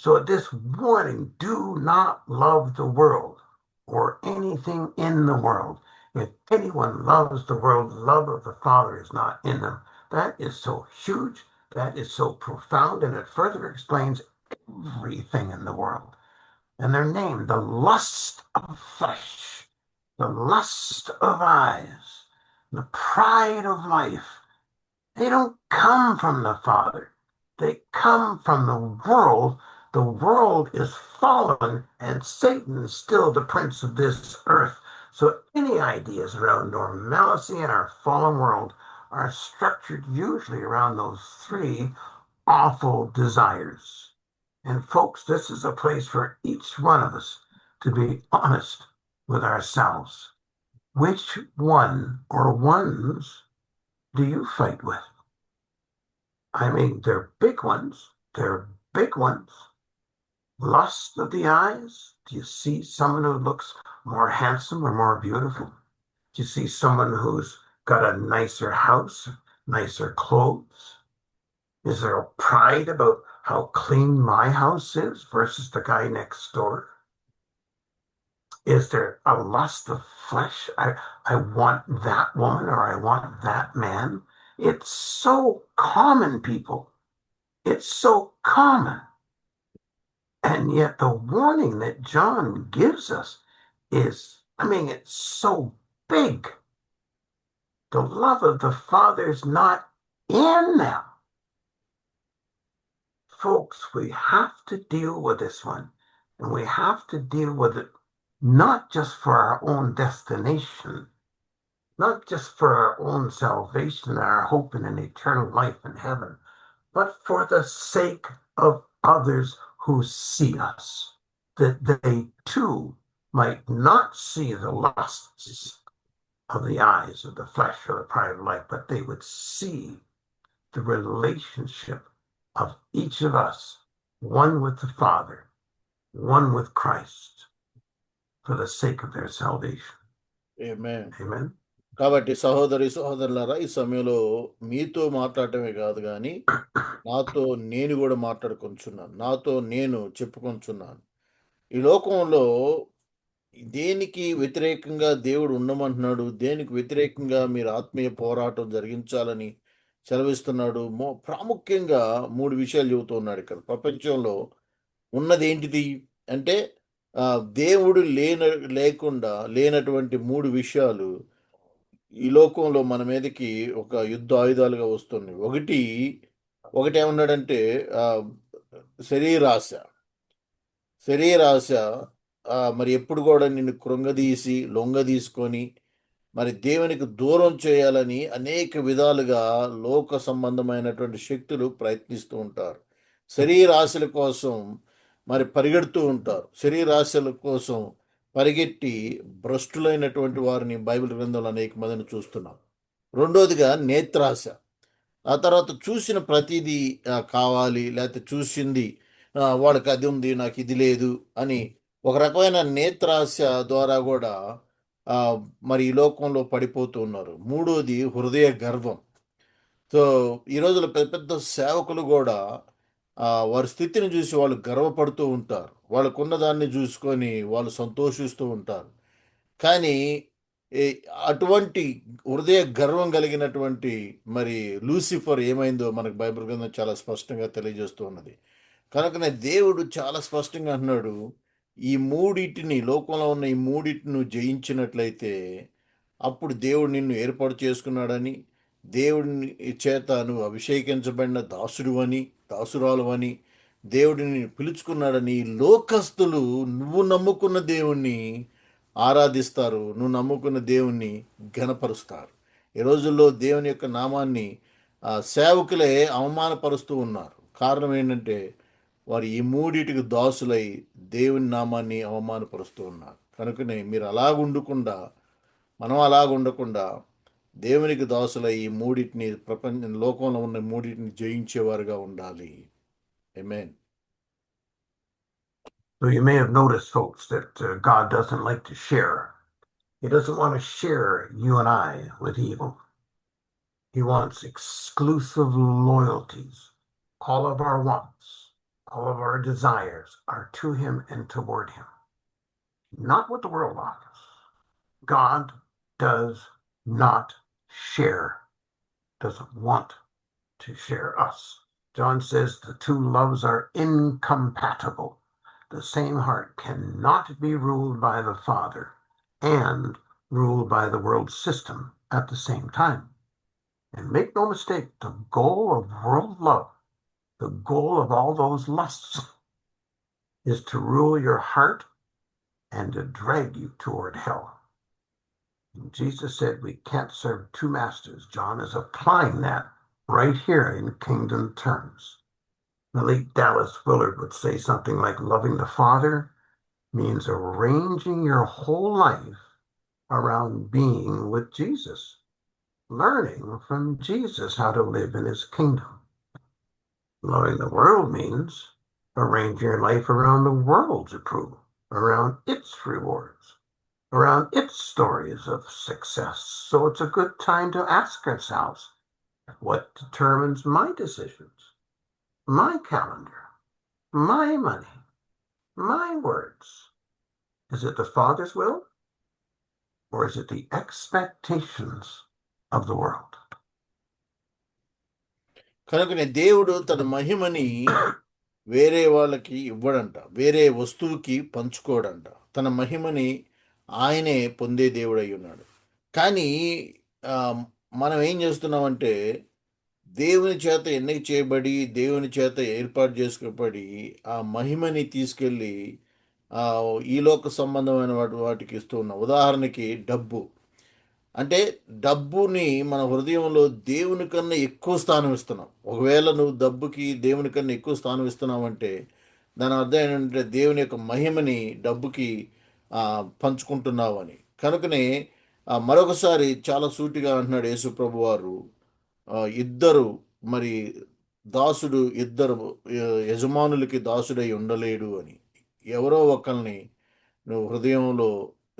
So this warning, do not love the world or anything in the world. If anyone loves the world, the love of the Father is not in them. That is so huge. That is so profound. And it further explains everything in the world. And they're named the lust of flesh, the lust of eyes, the pride of life. They don't come from the Father. They come from the world. The world is fallen, and Satan is still the prince of this earth. So any ideas around normalcy in our fallen world are structured usually around those three awful desires. And folks, this is a place for each one of us to be honest with ourselves. Which one or ones do you fight with? I mean, they're big ones. They're big ones. Lust of the eyes? Do you see someone who looks more handsome or more beautiful? Do you see someone who's got a nicer house, nicer clothes? Is there a pride about how clean my house is versus the guy next door? Is there a lust of flesh? I want that woman or I want that man. It's so common, people. It's so common. And yet the warning that John gives us is, I mean, it's so big. The love of the Father is not in them. Folks, we have to deal with this one. And we have to deal with it not just for our own destination, not just for our own salvation and our hope in an eternal life in heaven, but for the sake of others who see us, that they too might not see the lusts of the eyes, of the flesh, or the pride of life, but they would see the relationship of each of us, one with the Father, one with Christ. for the sake of their salvation. Amen. Amen. కాబట్టి సహోదరులారా, ఈ సమయంలో మీతో మాట్లాడటమే కాదు కానీ నాతో నేను కూడా మాట్లాడుకొంచున్నాను, నాతో నేను చెప్పుకొంచున్నాను. ఈ లోకంలో దేనికి వ్యతిరేకంగా దేవుడు ఉండమంటున్నాడు, దేనికి వ్యతిరేకంగా మీరు ఆత్మీయ పోరాటం జరిగించాలని సెలవిస్తున్నాడు. ప్రాముఖ్యంగా 3 విషయాలు చెబుతూ ఉన్నాడు ఇక్కడ. ప్రపంచంలో ఉన్నది ఏంటిది అంటే దేవుడు లేకుండా లేనటువంటి 3 విషయాలు ఈ లోకంలో మన మీదకి ఒక యుద్ధ ఆయుధాలుగా వస్తున్నాయి. ఒకటి ఏమన్నాడంటే శరీరాశ. మరి ఎప్పుడు కూడా నిన్ను కృంగదీసి లొంగదీసుకొని మరి దేవునికి దూరం చేయాలని అనేక విధాలుగా లోక సంబంధమైనటువంటి శక్తులు ప్రయత్నిస్తూ ఉంటారు. శరీరాశల కోసం మరి పరిగెడుతూ ఉంటారు. శరీరాశల కోసం పరిగెట్టి భ్రష్టులైనటువంటి వారిని బైబిల్ గ్రంథంలో అనేక మందిని చూస్తున్నాం. రెండోదిగా నేత్రాశ. ఆ తర్వాత చూసిన ప్రతిదీ కావాలి, లేకపోతే చూసింది వాడికి అది ఉంది నాకు ఇది లేదు అని ఒక రకమైన నేత్రాశ ద్వారా కూడా మరి ఈ లోకంలో పడిపోతూ ఉన్నారు. మూడోది హృదయ గర్వం. సో ఈ రోజుల్లో పెద్ద పెద్ద సేవకులు కూడా వారి స్థితిని చూసి వాళ్ళు గర్వపడుతూ ఉంటారు. వాళ్ళకున్న దాన్ని చూసుకొని వాళ్ళు సంతోషిస్తూ ఉంటారు. కానీ అటువంటి హృదయ గర్వం కలిగినటువంటి మరి లూసిఫర్ ఏమైందో మనకు బైబిల్ గ్రంథం చాలా స్పష్టంగా తెలియజేస్తూ ఉన్నది. కనుకనే దేవుడు చాలా స్పష్టంగా అంటున్నాడు, ఈ మూడిటిని, లోకంలో ఉన్న ఈ మూడిటిని నువ్వు జయించినట్లయితే అప్పుడు దేవుడు నిన్ను ఏర్పాటు చేసుకున్నాడని, దేవుడిని చేత నువ్వు అభిషేకించబడిన దాసుడు అని, దాసురాలు అని దేవుడిని పిలుచుకున్నాడని లోకస్తులు నువ్వు నమ్ముకున్న దేవుణ్ణి ఆరాధిస్తారు, నువ్వు నమ్ముకున్న దేవుణ్ణి ఘనపరుస్తారు. ఈ రోజుల్లో దేవుని యొక్క నామాన్ని సేవకులే అవమానపరుస్తూ ఉన్నారు. కారణం ఏంటంటే వారు ఈ మూడిటికి దాసులై దేవుని నామాన్ని అవమానపరుస్తూ ఉన్నారు. కనుకనే మీరు అలాగుండకుండా, మనం అలాగుండకుండా దేవునికి దాసులై ఈ మూడిటిని, లోకంలో ఉన్న మూడిటిని జయించేవారుగా ఉండాలి. ఆమేన్. So you may have noticed, folks, that God doesn't like to share. He doesn't want to share you and I with evil. He wants exclusive loyalties. All of our wants, all of our desires are to him and toward him. Not what the world offers. God does not share, doesn't want to share us. John says the two loves are incompatible. The same heart cannot be ruled by the Father and ruled by the world system at the same time. And make no mistake, the goal of world love, the goal of all those lusts, is to rule your heart and to drag you toward hell. And Jesus said we can't serve two masters. John is applying that right here in kingdom terms. The late Dallas Willard would say something like loving the Father means arranging your whole life around being with Jesus, learning from Jesus how to live in his kingdom. Loving the world means arranging your life around the world's approval, around its rewards, around its stories of success. So it's a good time to ask ourselves, what determines my decisions, my calendar, my money, my words? Is it the Father's will, or is it the expectations of the world? కనుకనే దేవుడు తన మహిమని వేరే వాళ్ళకి ఇవ్వడంట, వేరే వస్తువుకి పంచుకోడంట. తన మహిమని ఆయనే పొందే దేవుడు అయి ఉన్నాడు. కానీ మనం ఏం చేస్తున్నామంటే దేవుని చేత ఎన్నిక చేయబడి, దేవుని చేత ఏర్పాటు చేసుకోబడి ఆ మహిమని తీసుకెళ్ళి ఈ లోక సంబంధమైన వాటికి ఇస్తూ ఉన్నాం. ఉదాహరణకి డబ్బు. అంటే డబ్బుని మన హృదయంలో దేవుని కన్నా ఎక్కువ స్థానం ఇస్తున్నాం. ఒకవేళ నువ్వు డబ్బుకి దేవుని కన్నా ఎక్కువ స్థానం ఇస్తున్నావంటే దాని అర్థం ఏంటంటే దేవుని యొక్క మహిమని డబ్బుకి పంచుకుంటున్నావు అని. కనుకనే మరొకసారి చాలా సూటిగా అంటున్నాడు యేసు ప్రభు వారు, ఇద్దరు మరి దాసుడు ఇద్దరు యజమానులకి దాసుడై ఉండలేడు అని. ఎవరో ఒకరిని నువ్వు హృదయంలో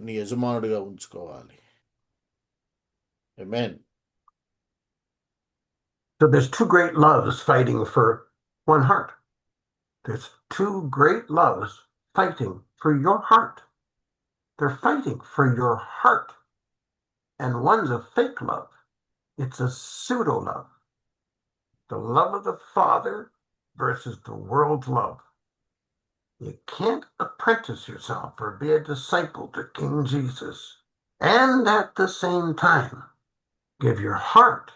నీ యజమానుడిగా ఉంచుకోవాలి. ఆమేన్. So there's two great loves fighting for one heart. There's two great loves fighting for your heart. They're fighting for your heart. And one's a fake love. It's a pseudo love. The love of the Father versus the world's love. You can't apprentice yourself or be a disciple to King Jesus and at the same time give your heart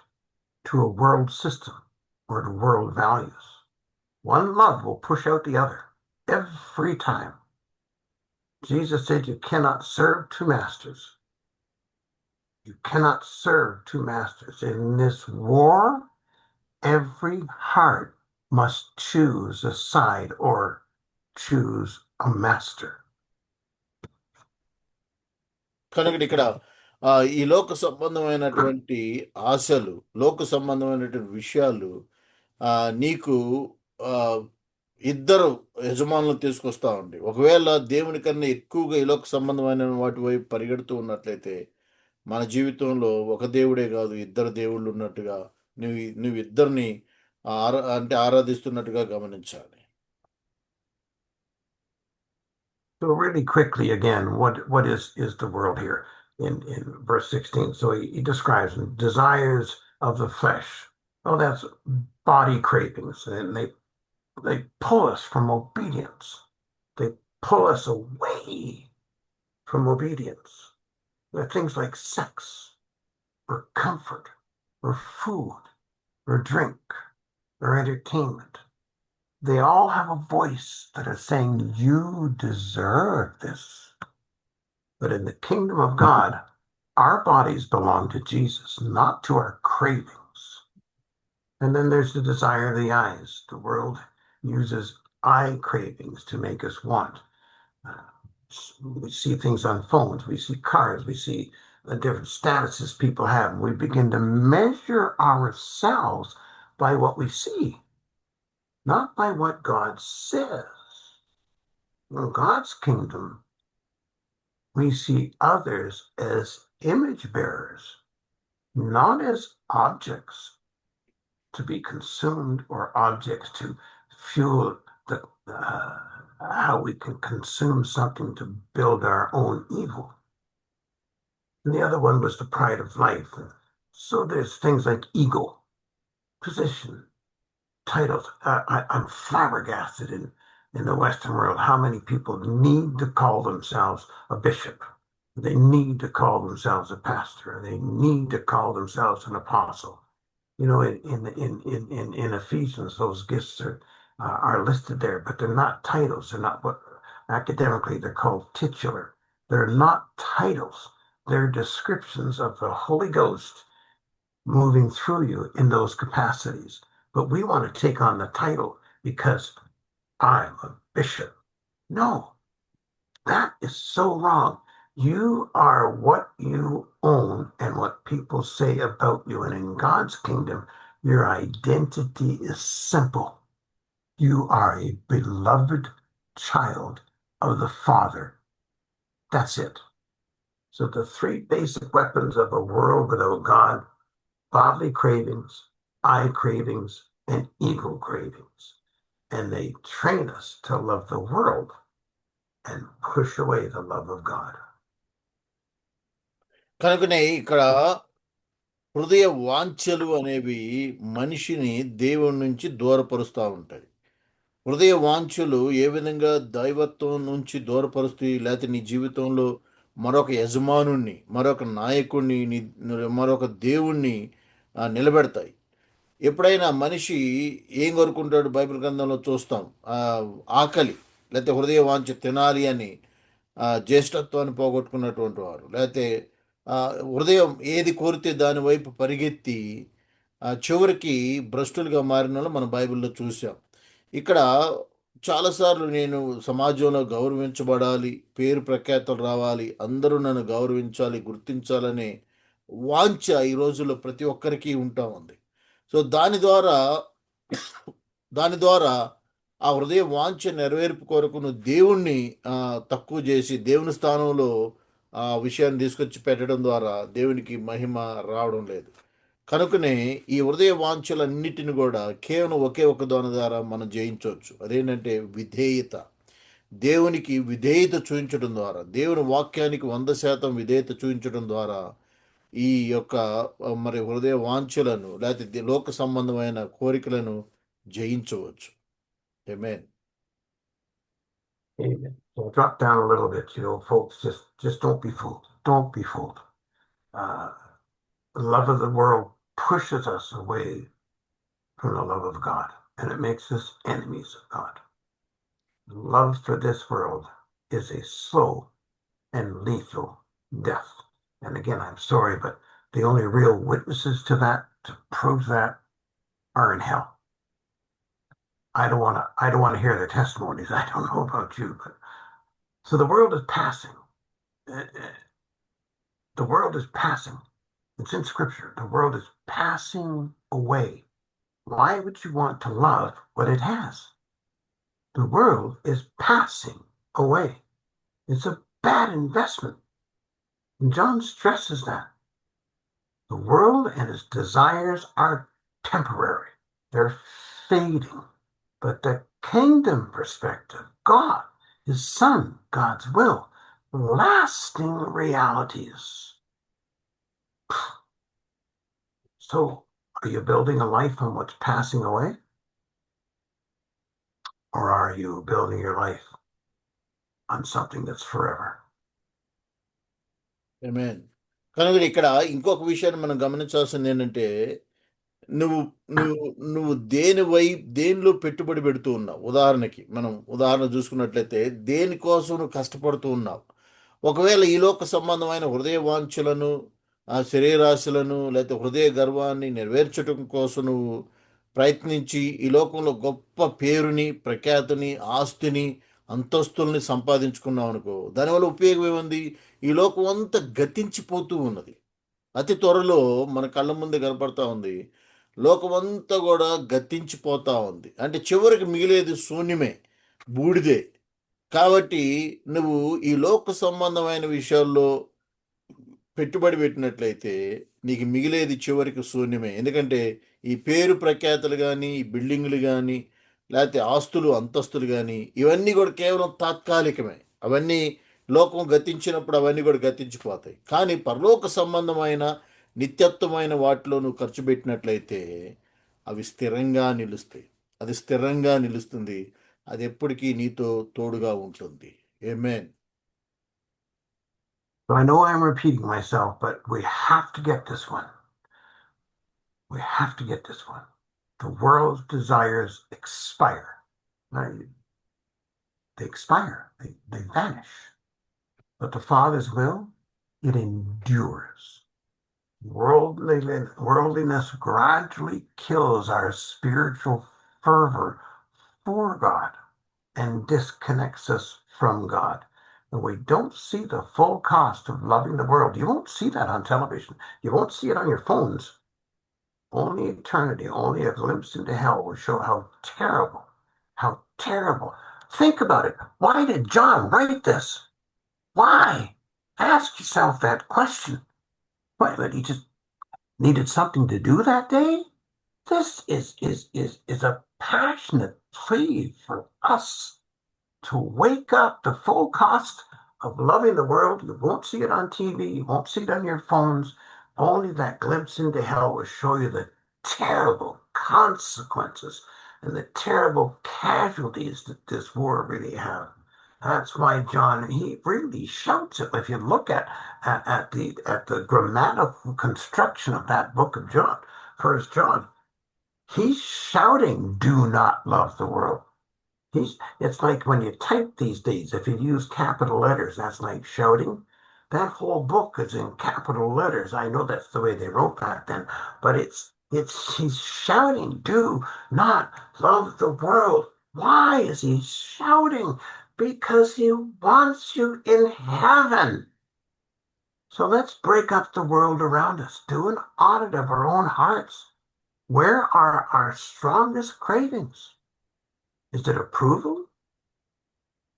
to a world system or to world values. One love will push out the other every time. Jesus said you cannot serve two masters. You cannot serve two masters. In this war, every heart must choose a side or choose a master. కనుక ఇక్కడ ఈ లోక సంబంధమైనటువంటి ఆశలు, లోక సంబంధమైనటువంటి విషయాలు నీకు ఇద్దరు యజమానులు తీసుకొస్తా ఉండి, ఒకవేళ దేవుని కన్నా ఎక్కువగా ఈ లోక సంబంధమైన వాటి వైపు పరిగెడుతూ ఉన్నట్లయితే మన జీవితంలో ఒక దేవుడే కాదు, ఇద్దరు దేవుళ్ళు ఉన్నట్టుగా నువ్వు ఇద్దరిని ఆరాధిస్తున్నట్టుగా గమనించాలి. So really quickly again, what is the world here in verse 16? So he describes desires of the flesh. Oh, that's body cravings, and they pull us from obedience. They pull us away from obedience. They're things like sex, or comfort, or food, or drink, or entertainment. They all have a voice that is saying, you deserve this. But in the kingdom of God, our bodies belong to Jesus, not to our cravings. And then there's the desire of the eyes. The world uses eye cravings to make us want. We see things on phones, we see cars, we see the different statuses people have. We begin to measure ourselves by what we see, not by what God says. In God's kingdom, we see others as image bearers, not as objects to be consumed or objects to fuel how we can consume something to build our own evil. And the other one was the pride of life. So there's things like ego, position, titles. I'm flabbergasted in the Western world how many people need to call themselves a bishop. They need to call themselves a pastor. They need to call themselves an apostle. You know, in Ephesians, those gifts are listed there, but they're not titles. They're not what academically they're called titular. They're not titles. They're descriptions of the Holy Ghost moving through you in those capacities. But we want to take on the title because I'm a bishop. No, that is so wrong. You are what you own and what people say about you. And in God's kingdom, your identity is simple. You are a beloved child of the Father. That's it. So the three basic weapons of a world without God: bodily cravings, eye cravings, and ego cravings. And they train us to love the world and push away the love of God. కనుకనే ఇక్కడ హృదయ వాంఛలు అనేవి మనిషిని దేవుడి నుంచి దూరపరుస్తూ ఉంటాయి. హృదయ వాంఛలు ఏ విధంగా దైవత్వం నుంచి దూరపరుస్తాయి, లేకపోతే నీ జీవితంలో మరొక యజమానుణ్ణి, మరొక నాయకుడిని, మరొక దేవుణ్ణి నిలబెడతాయి. ఎప్పుడైనా మనిషి ఏం కోరుకుంటాడు? బైబిల్ గ్రంథంలో చూస్తాం, ఆకలి లేకపోతే హృదయ వాంఛ తినాలి అని జ్యేష్ఠత్వాన్ని పోగొట్టుకున్నటువంటి వారు, లేకపోతే హృదయం ఏది కోరితే దాని వైపు పరిగెత్తి చివరికి భ్రష్టులుగా మారిన వాళ్ళు మనం బైబిల్లో చూసాం. ఇక్కడ చాలాసార్లు నేను సమాజంలో గౌరవించబడాలి, పేరు ప్రఖ్యాతలు రావాలి, అందరూ నన్ను గౌరవించాలి, గుర్తించాలనే వాంఛ ఈ రోజుల్లో ప్రతి ఒక్కరికి ఉంటా ఉంది. సో దాని ద్వారా ఆ హృదయ వాంఛ నెరవేర్పు కొరకు నువ్వు దేవుణ్ణి తక్కువ చేసి దేవుని స్థానంలో ఆ విషయాన్ని తీసుకొచ్చి పెట్టడం ద్వారా దేవునికి మహిమ రావడం లేదు. కనుకనే ఈ హృదయ వాంఛలన్నిటిని కూడా కేవలం ఒకే ఒక దాని ద్వారా మనం జయించవచ్చు. అదేంటంటే విధేయత. దేవునికి విధేయత చూపించడం ద్వారా, దేవుని వాక్యానికి 100% విధేయత చూపించడం ద్వారా ఈ యొక్క మరి హృదయ వాంఛలను లేకపోతే లోక సంబంధమైన కోరికలను జయించవచ్చు. ఆమేన్. Amen. So drop down a little bit, folks. Just don't be fooled. Don't be fooled. The love of the world pushes us away from the love of God, and it makes us enemies of God. Love for this world is a slow and lethal death. And again, I'm sorry, but the only real witnesses to that, to prove that, are in hell. I don't want to hear their testimonies. I don't know about you, but so the world is passing. The world is passing. It's in Scripture. The world is passing away. Why would you want to love what it has? The world is passing away. It's a bad investment. And John stresses that. The world and its desires are temporary. They're fading. But the kingdom perspective, God, His Son, God's will, lasting realities. So, are you building a life on what's passing away? Or are you building your life on something that's forever? ఆమేన్. కనుక ఇక్కడ ఇంకొక విషయాన్ని మనం గమనించాల్సింది ఏంటంటే నువ్వు నువ్వు నువ్వు దేనిలో పెట్టుబడి పెడుతూ ఉన్నావు. ఉదాహరణకి మనం ఉదాహరణ చూసుకున్నట్లయితే దేనికోసం నువ్వు కష్టపడుతూ ఉన్నావు. ఒకవేళ ఈ లోక సంబంధమైన హృదయ వాంఛలను ఆ శరీరాశలను లేకపోతే హృదయ గర్వాన్ని నెరవేర్చడం కోసం నువ్వు ప్రయత్నించి ఈ లోకంలో గొప్ప పేరుని ప్రఖ్యాతిని ఆస్తిని అంతస్తుల్ని సంపాదించుకున్నావు అనుకో, దానివల్ల ఉపయోగం ఏముంది? ఈ లోకం అంతా గతించిపోతూ ఉన్నది. అతి త్వరలో మన కళ్ళ ముందే కనపడతా ఉంది. లోకమంతా కూడా గతించిపోతా ఉంది. అంటే చివరికి మిగిలేది శూన్యమే, బూడిదే. కాబట్టి నువ్వు ఈ లోక సంబంధమైన విషయాల్లో పెట్టుబడి పెట్టినట్లయితే నీకు మిగిలేది చివరికి శూన్యమే. ఎందుకంటే ఈ పేరు ప్రఖ్యాతులు కానీ, ఈ బిల్డింగులు కానీ, లేకపోతే ఆస్తులు అంతస్తులు కానీ ఇవన్నీ కూడా కేవలం తాత్కాలికమే. అవన్నీ లోకం గతించినప్పుడు అవన్నీ కూడా గతించిపోతాయి. కానీ పరలోక సంబంధమైన నిత్యత్వమైన వాటిలో నువ్వు ఖర్చు పెట్టినట్లయితే అవి స్థిరంగా నిలుస్తాయి. అది స్థిరంగా నిలుస్తుంది. అది ఎప్పటికీ నీతో తోడుగా ఉంటుంది. ఆమేన్. So I know I'm repeating myself, but we have to get this one. We have to get this one. The world's desires expire. Right? They expire. They vanish. But the Father's will, it endures. Worldliness gradually kills our spiritual fervor for God and disconnects us from God. And we don't see the full cost of loving the world. You won't see that on television. You won't see it on your phones. Only eternity, only a glimpse into hell will show how terrible. Think about it. Why did John write this? Why? Ask yourself that question. Why, but he just needed something to do that day? This is a passionate plea for us to wake up the full cost of loving the world. You won't see it on TV. You won't see it on your phones. Only that glimpse into hell will show you the terrible consequences and the terrible casualties that this war really have. That's why John, he really shouts it. If you look at the grammatical construction of that book of John, 1 John, he's shouting, "Do not love the world." It's like when you type these days, if you use capital letters, that's like shouting. That whole book is in capital letters. I know that's the way they wrote back then, but he's shouting, "Do not love the world." Why is he shouting? Because he wants you in heaven. So let's break up the world around us. Do an audit of our own hearts. Where are our strongest cravings? Is it approval?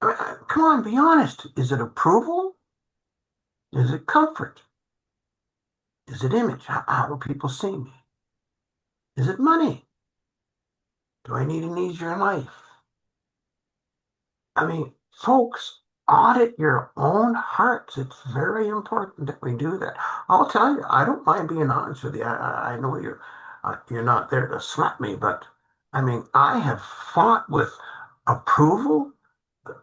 I mean, come on, be honest. Is it approval? Is it comfort? Is it image? How do people see me? Is it money? Do I need an easier life? I mean, folks, audit your own hearts. It's very important that we do that. I'll tell you, I don't mind being honest with you. I know you're not there to slap me, but I mean, I have fought with approval.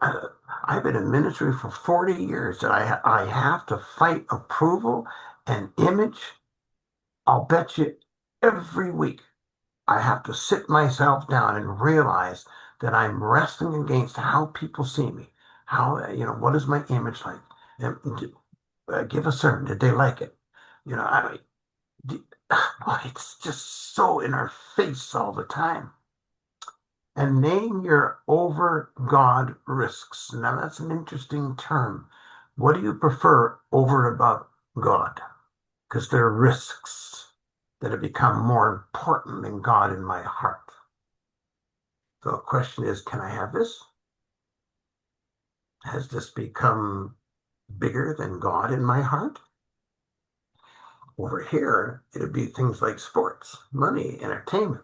Uh, I've been in ministry for 40 years, and I have to fight approval and image. I'll bet you every week. I have to sit myself down and realize that I'm wrestling against how people see me. How, what is my image like? Give a sermon. Did they like it? You know, I mean, it's just so in our face all the time. And name your over God risks. Now, that's an interesting term. What do you prefer over and above God? Because there are risks that have become more important than God in my heart. So the question is, can I have this? Has this become bigger than God in my heart? Over here, it'd be things like sports, money, entertainment,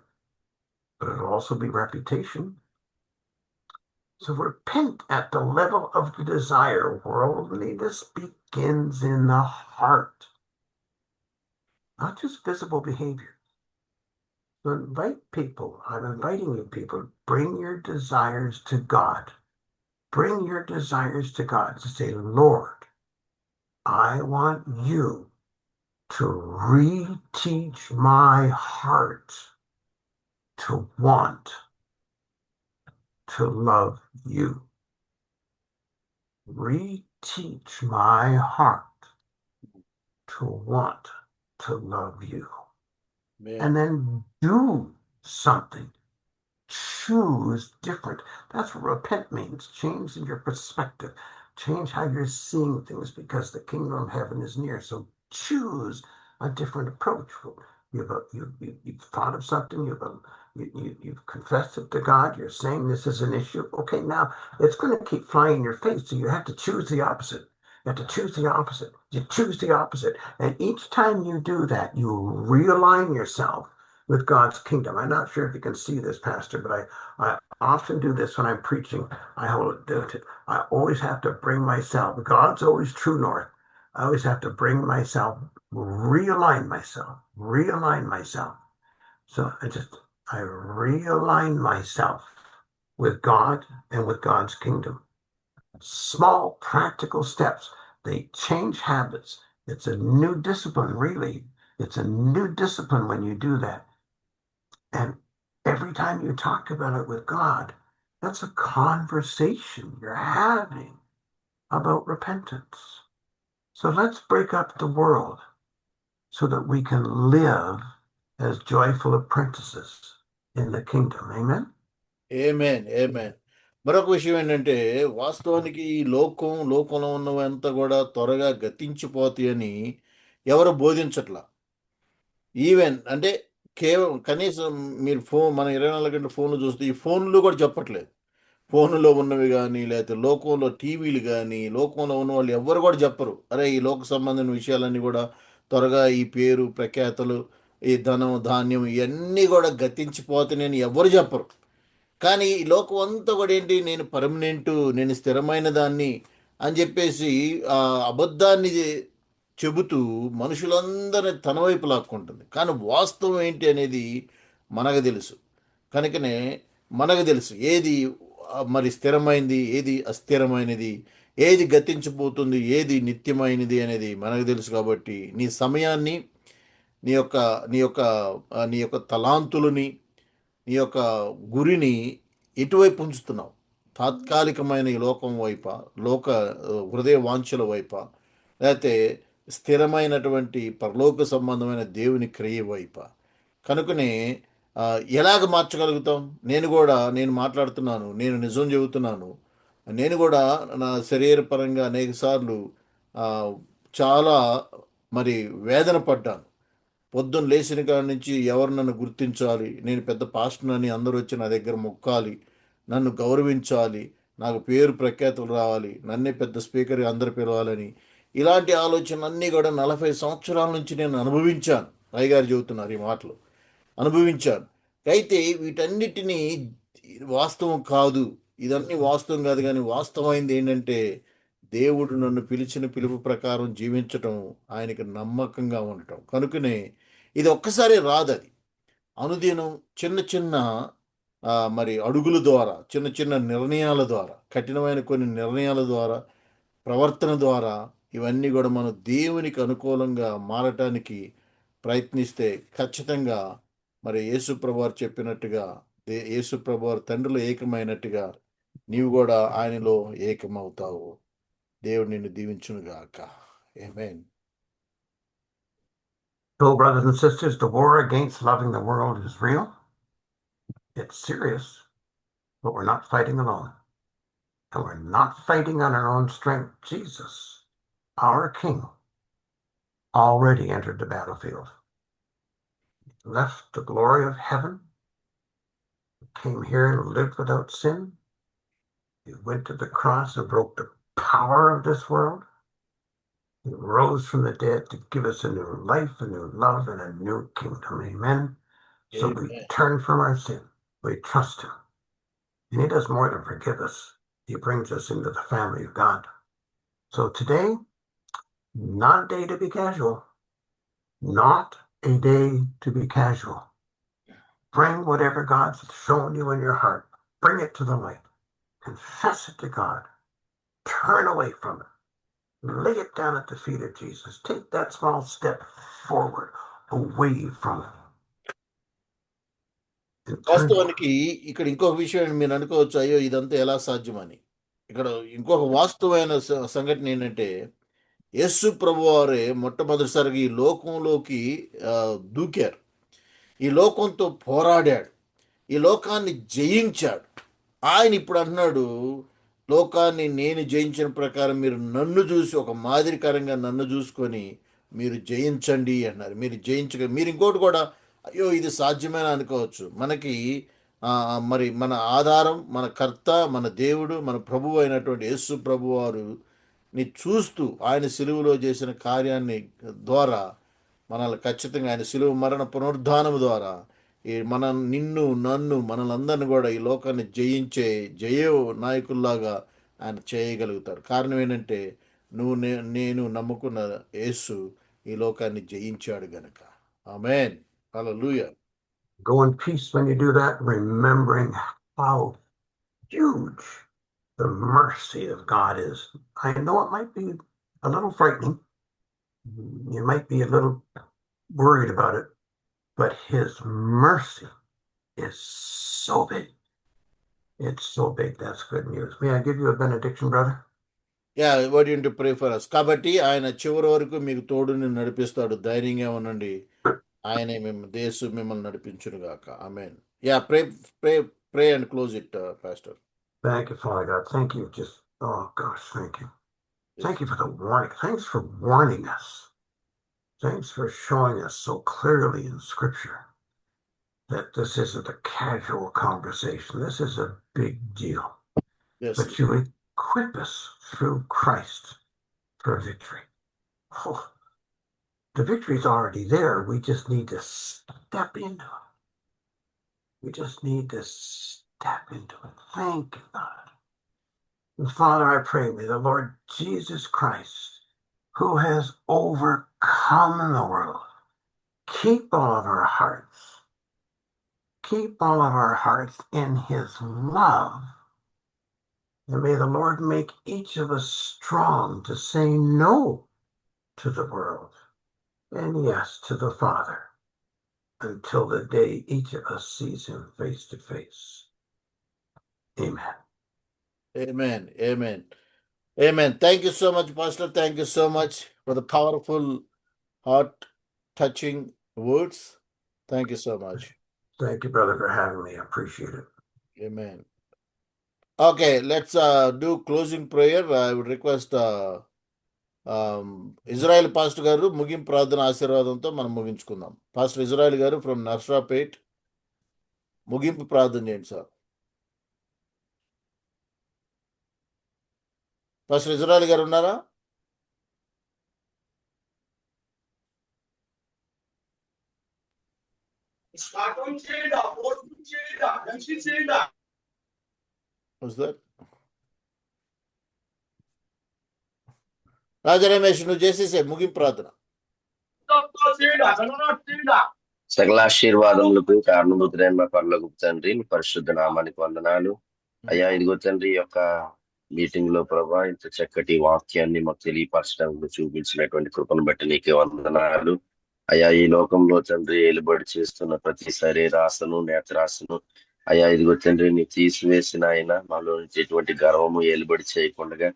but it'll also be reputation. So repent at the level of the desire. Worldliness begins in the heart, not just visible behavior. So invite people. I'm inviting you, people. Bring your desires to God. Bring your desires to God to say, Lord, I want you to reteach my heart to want to love you. Reteach my heart to want to love you. Man. And then do something. Choose different. That's what repent means. Change in your perspective. Change how you're seeing things because the kingdom of heaven is near. So choose a different approach. You've thought of something. You've confessed it to God. You're saying this is an issue. Okay, now it's going to keep flying in your face. So you have to choose the opposite. You have to choose the opposite. You choose the opposite. And each time you do that, you realign yourself with God's kingdom. I'm not sure if you can see this, Pastor, but I often do this when I'm preaching. I always have to bring myself, God's always true north. I always have to bring myself, realign myself. So I realign myself with God and with God's kingdom. Small practical steps. They change habits. It's a new discipline, really. It's a new discipline when you do that. And every time you talk about it with God, that's a conversation you're having about repentance. So let's break up the world so that we can live as joyful apprentices in the kingdom. Amen? Amen amen మరొక విషయం ఏంటంటే వాస్తవానికి ఈ లోకంలో ఉన్నవంతా కూడా త్వరగా గతించిపోతాయని ఎవరు బోధించట్లా. Even అంటే కేవలం కనీసం మీరు మన 24 గంటల ఫోన్లు చూస్తే ఈ ఫోన్లు కూడా చెప్పట్లేదు. ఫోన్లో ఉన్నవి కానీ లేకపోతే లోకంలో టీవీలు కానీ లోకంలో ఉన్న వాళ్ళు ఎవ్వరు కూడా చెప్పరు. అరే ఈ లోక సంబంధమైన విషయాలన్నీ కూడా త్వరగా ఈ పేరు ప్రఖ్యాతలు ఈ ధనం ధాన్యం ఇవన్నీ కూడా గతించిపోతాయని ఎవ్వరు చెప్పరు. కానీ ఈ లోకం అంతా కూడా ఏంటి నేను పర్మనెంటు నేను స్థిరమైన దాన్ని అని చెప్పేసి ఆ అబద్ధాన్ని చెబుతూ మనుషులందరినీ తన వైపు లాక్కుంటుంది. కానీ వాస్తవం ఏంటి అనేది మనకు తెలుసు. కనుకనే మనకు తెలుసు ఏది మరి స్థిరమైనది ఏది అస్థిరమైనది, ఏది గతించిపోతుంది ఏది నిత్యమైనది అనేది మనకు తెలుసు. కాబట్టి నీ సమయాన్ని నీ యొక్క నీ యొక్క నీ యొక్క తలాంతులని నీ యొక్క గురిని ఎటువైపు ఉంచుతున్నావు? తాత్కాలికమైన ఈ లోకం వైపా, హృదయ వాంఛల వైపా, లేకపోతే స్థిరమైనటువంటి పరలోక సంబంధమైన దేవుని క్రియ వైపా? కనుకనే ఎలాగ మార్చగలుగుతాం? నేను మాట్లాడుతున్నాను, నేను నిజం చెబుతున్నాను. నేను కూడా నా శరీరపరంగా అనేక సార్లు చాలా మరి వేదన పడ్డాను. పొద్దున్న లేచిన కాడి నుంచి ఎవరు నన్ను గుర్తించాలి, నేను పెద్ద పాస్టర్నని అందరూ వచ్చి నా దగ్గర మొక్కాలి, నన్ను గౌరవించాలి, నాకు పేరు ప్రఖ్యాతులు రావాలి, నన్నే పెద్ద స్పీకర్గా అందరు పిలవాలని, ఇలాంటి ఆలోచనలన్నీ కూడా 40 సంవత్సరాల నుంచి నేను అనుభవించాను. అయ్యగారు చెబుతున్నారు ఈ మాటలు. అనుభవించాను. అయితే వీటన్నిటినీ వాస్తవం కాదు. ఇదన్నీ వాస్తవం కాదు, కానీ వాస్తవమైంది ఏంటంటే దేవుడు నన్ను పిలిచిన పిలుపు ప్రకారం జీవించటం, ఆయనకి నమ్మకంగా ఉండటం. కనుకనే ఇది ఒక్కసారి రాదు. అది అనుదినం చిన్న చిన్న మరి అడుగుల ద్వారా, చిన్న చిన్న నిర్ణయాల ద్వారా, కఠినమైన కొన్ని నిర్ణయాల ద్వారా, ప్రవర్తన ద్వారా ఇవన్నీ కూడా మనం దేవునికి అనుకూలంగా మారటానికి ప్రయత్నిస్తే ఖచ్చితంగా మరి యేసుప్రభు వారు చెప్పినట్టుగా యేసుప్రభు వారు తండ్రిలో ఏకమైనట్టుగా నీవు కూడా ఆయనలో ఏకమవుతావు. దేవుడు నిన్ను దీవించునుగాక. ఆమేన్. So, brothers and sisters, the war against loving the world is real. It's serious, but we're not fighting alone. And we're not fighting on our own strength. Jesus, our King, already entered the battlefield. He left the glory of heaven, came here and lived without sin. He went to the cross and broke the power of this world. He rose from the dead to give us a new life, a new love, and a new kingdom. Amen. So we Amen. turn from our sin. We trust him. And he does more than forgive us. He brings us into the family of God. So today, not a day to be casual. Not a day to be casual. Bring whatever God's shown you in your heart. Bring it to the light. Confess it to God. Turn away from it. Lay it down at the feet of Jesus. Take that small step forward, away from it. And turn to వాస్తవానికి ఇక్కడ ఇంకొక విషయం మీరు అనుకోవచ్చు, అయ్యో ఇదంతా ఎలా సాధ్యమని. ఇక్కడ ఇంకొక వాస్తవమైన సంఘటన ఏంటంటే యేసు ప్రభువారే మొట్టమొదటిసారిగా ఈ లోకంలోకి దూకారు. ఈ లోకంతో పోరాడాడు, ఈ లోకాన్ని జయించాడు. ఆయన ఇప్పుడు అంటున్నాడు, లోకాన్ని నేను జయించిన ప్రకారం మీరు నన్ను చూసి ఒక మాదిరికరంగా నన్ను చూసుకొని మీరు జయించండి అన్నారు. మీరు ఇంకోటి కూడా అయ్యో ఇది సాధ్యమేనా అనుకోవచ్చు. మనకి మరి మన ఆధారం, మన కర్త, మన దేవుడు, మన ప్రభువు అయినటువంటి యేసు ప్రభువారుని చూస్తూ ఆయన సిలువలో చేసిన కార్యాన్ని ద్వారా మనల్ని ఖచ్చితంగా ఆయన సిలువ మరణ పునరుద్ధానం ద్వారా నిన్ను నన్ను మనలందరిని కూడా ఈ లోకాన్ని జయించే నాయకుల్లాగా ఆయన చేయగలుగుతాడు. కారణం ఏంటంటే నేను నమ్ముకున్న యేసు ఈ లోకాన్ని జయించాడు గనక. ఆమేన్. హల్లెలూయా. go in peace when you do that, remembering how huge the mercy of God is. I know it might be a little frightening. You might be a little worried about it, but his mercy is so big. It's so big. That's good news. May I give you a benediction, brother? Yeah, what you to pray for us. కాబట్టి ఆయన చివరి వరకు మీకు తోడుని నడిపిస్తాడు. ధైర్యంగా ఉండండి. ఆయనే యేసు మిమ్మల్ని నడిపించును గాక. ఆమేన్. Yeah, pray and close it, pastor. Thank you, Father God. Thank you. Oh gosh, thank you. Thank you for the warning. Thanks for warning us. Thanks for showing us so clearly in Scripture that this isn't a casual conversation. This is a big deal. Yes. But you equip us through Christ for victory. Oh, the victory's already there. We just need to step into it. We just need to step into it. Thank you, God. And Father, I pray, may the Lord Jesus Christ, who has overcome the world, keep all of our hearts. Keep all of our hearts in his love. And may the Lord make each of us strong to say no to the world and yes to the Father until the day each of us sees him face to face. Amen. Amen. Amen. Amen. Thank you so much, Pastor. Thank you so much for the powerful, heart-touching words. Thank you so much. Thank you, brother, for having me. I appreciate it. Amen. Okay, let's do closing prayer. I would request Israel pastor గారు ముగింపు ప్రార్థన ఆశీర్వాదంతో మనం ముగించుకుందాం. Pastor Israel గారు from నర్సాపేట్ ముగింపు ప్రార్థన చేయండి సార్. పాస్టర్ ఇజ్రాయల్ గారు ఉన్నారా? Who's that? రాజా రమేష్, నువ్వు చేసేసే ముగింపు ప్రార్థన. సకలాశీర్వాదములకు కారణభూతుడైన మా పరలోకపు తండ్రి, మీ పరిశుద్ధ నామానికి వందనాలు అయ్యా. ఇదిగో తండ్రి, ఈ యొక్క మీటింగ్ లో ప్రభా ఇంత చక్కటి వాక్యాన్ని మాకు తెలియపరచడానికి చూపించినటువంటి కృపను బట్టి నీకే వందనాలు అయ్యా. ఈ లోకంలో తండ్రి ఏలుబడి చేస్తున్న ప్రతి శరీరాశను నేత్రాశను అయ్యా ఇదిగో తండ్రి నీ తీసివేసిన ఆయన మాలో నుంచి ఎటువంటి గర్వము ఏలుబడి చేయకుండా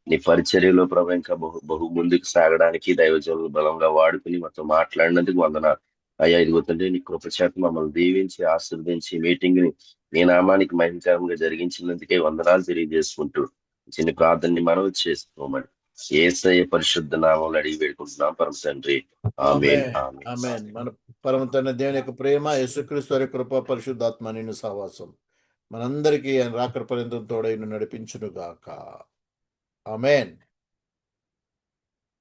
నీ పరిచర్యలో ప్రభా ఇంకా బహు ముందుకు సాగడానికి దైవజనులు బలంగా వాడుకుని మాతో మాట్లాడినందుకు వందనాలు అయ్యా. ఇదిగో తండ్రి నీ కృప చేత మమ్మల్ని దీవించి ఆశీర్వదించి మీటింగ్ ని నీ నామానికి మహిమకరంగా జరిగించినందుకే వందనాలు తెలియజేసుకుంటూ చిన్న ప్రార్థనని మనవి చేసుకోమని యేసయ్య పరిశుద్ధ నామంలో అడిగి వేడుకుంటున్నాం పరమ తండ్రి. ఆమేన్. ఆమేన్. మన పరమ తండ్రి దేవుని యొక్క ప్రేమ, యేసుక్రీస్తు వారి కృప, పరిశుద్ధాత్మ నిన్ను సహవాసం మనందరికీ ఆయన రాకడ పర్యంతం తోడైన నడిపించును గాక. ఆమేన్.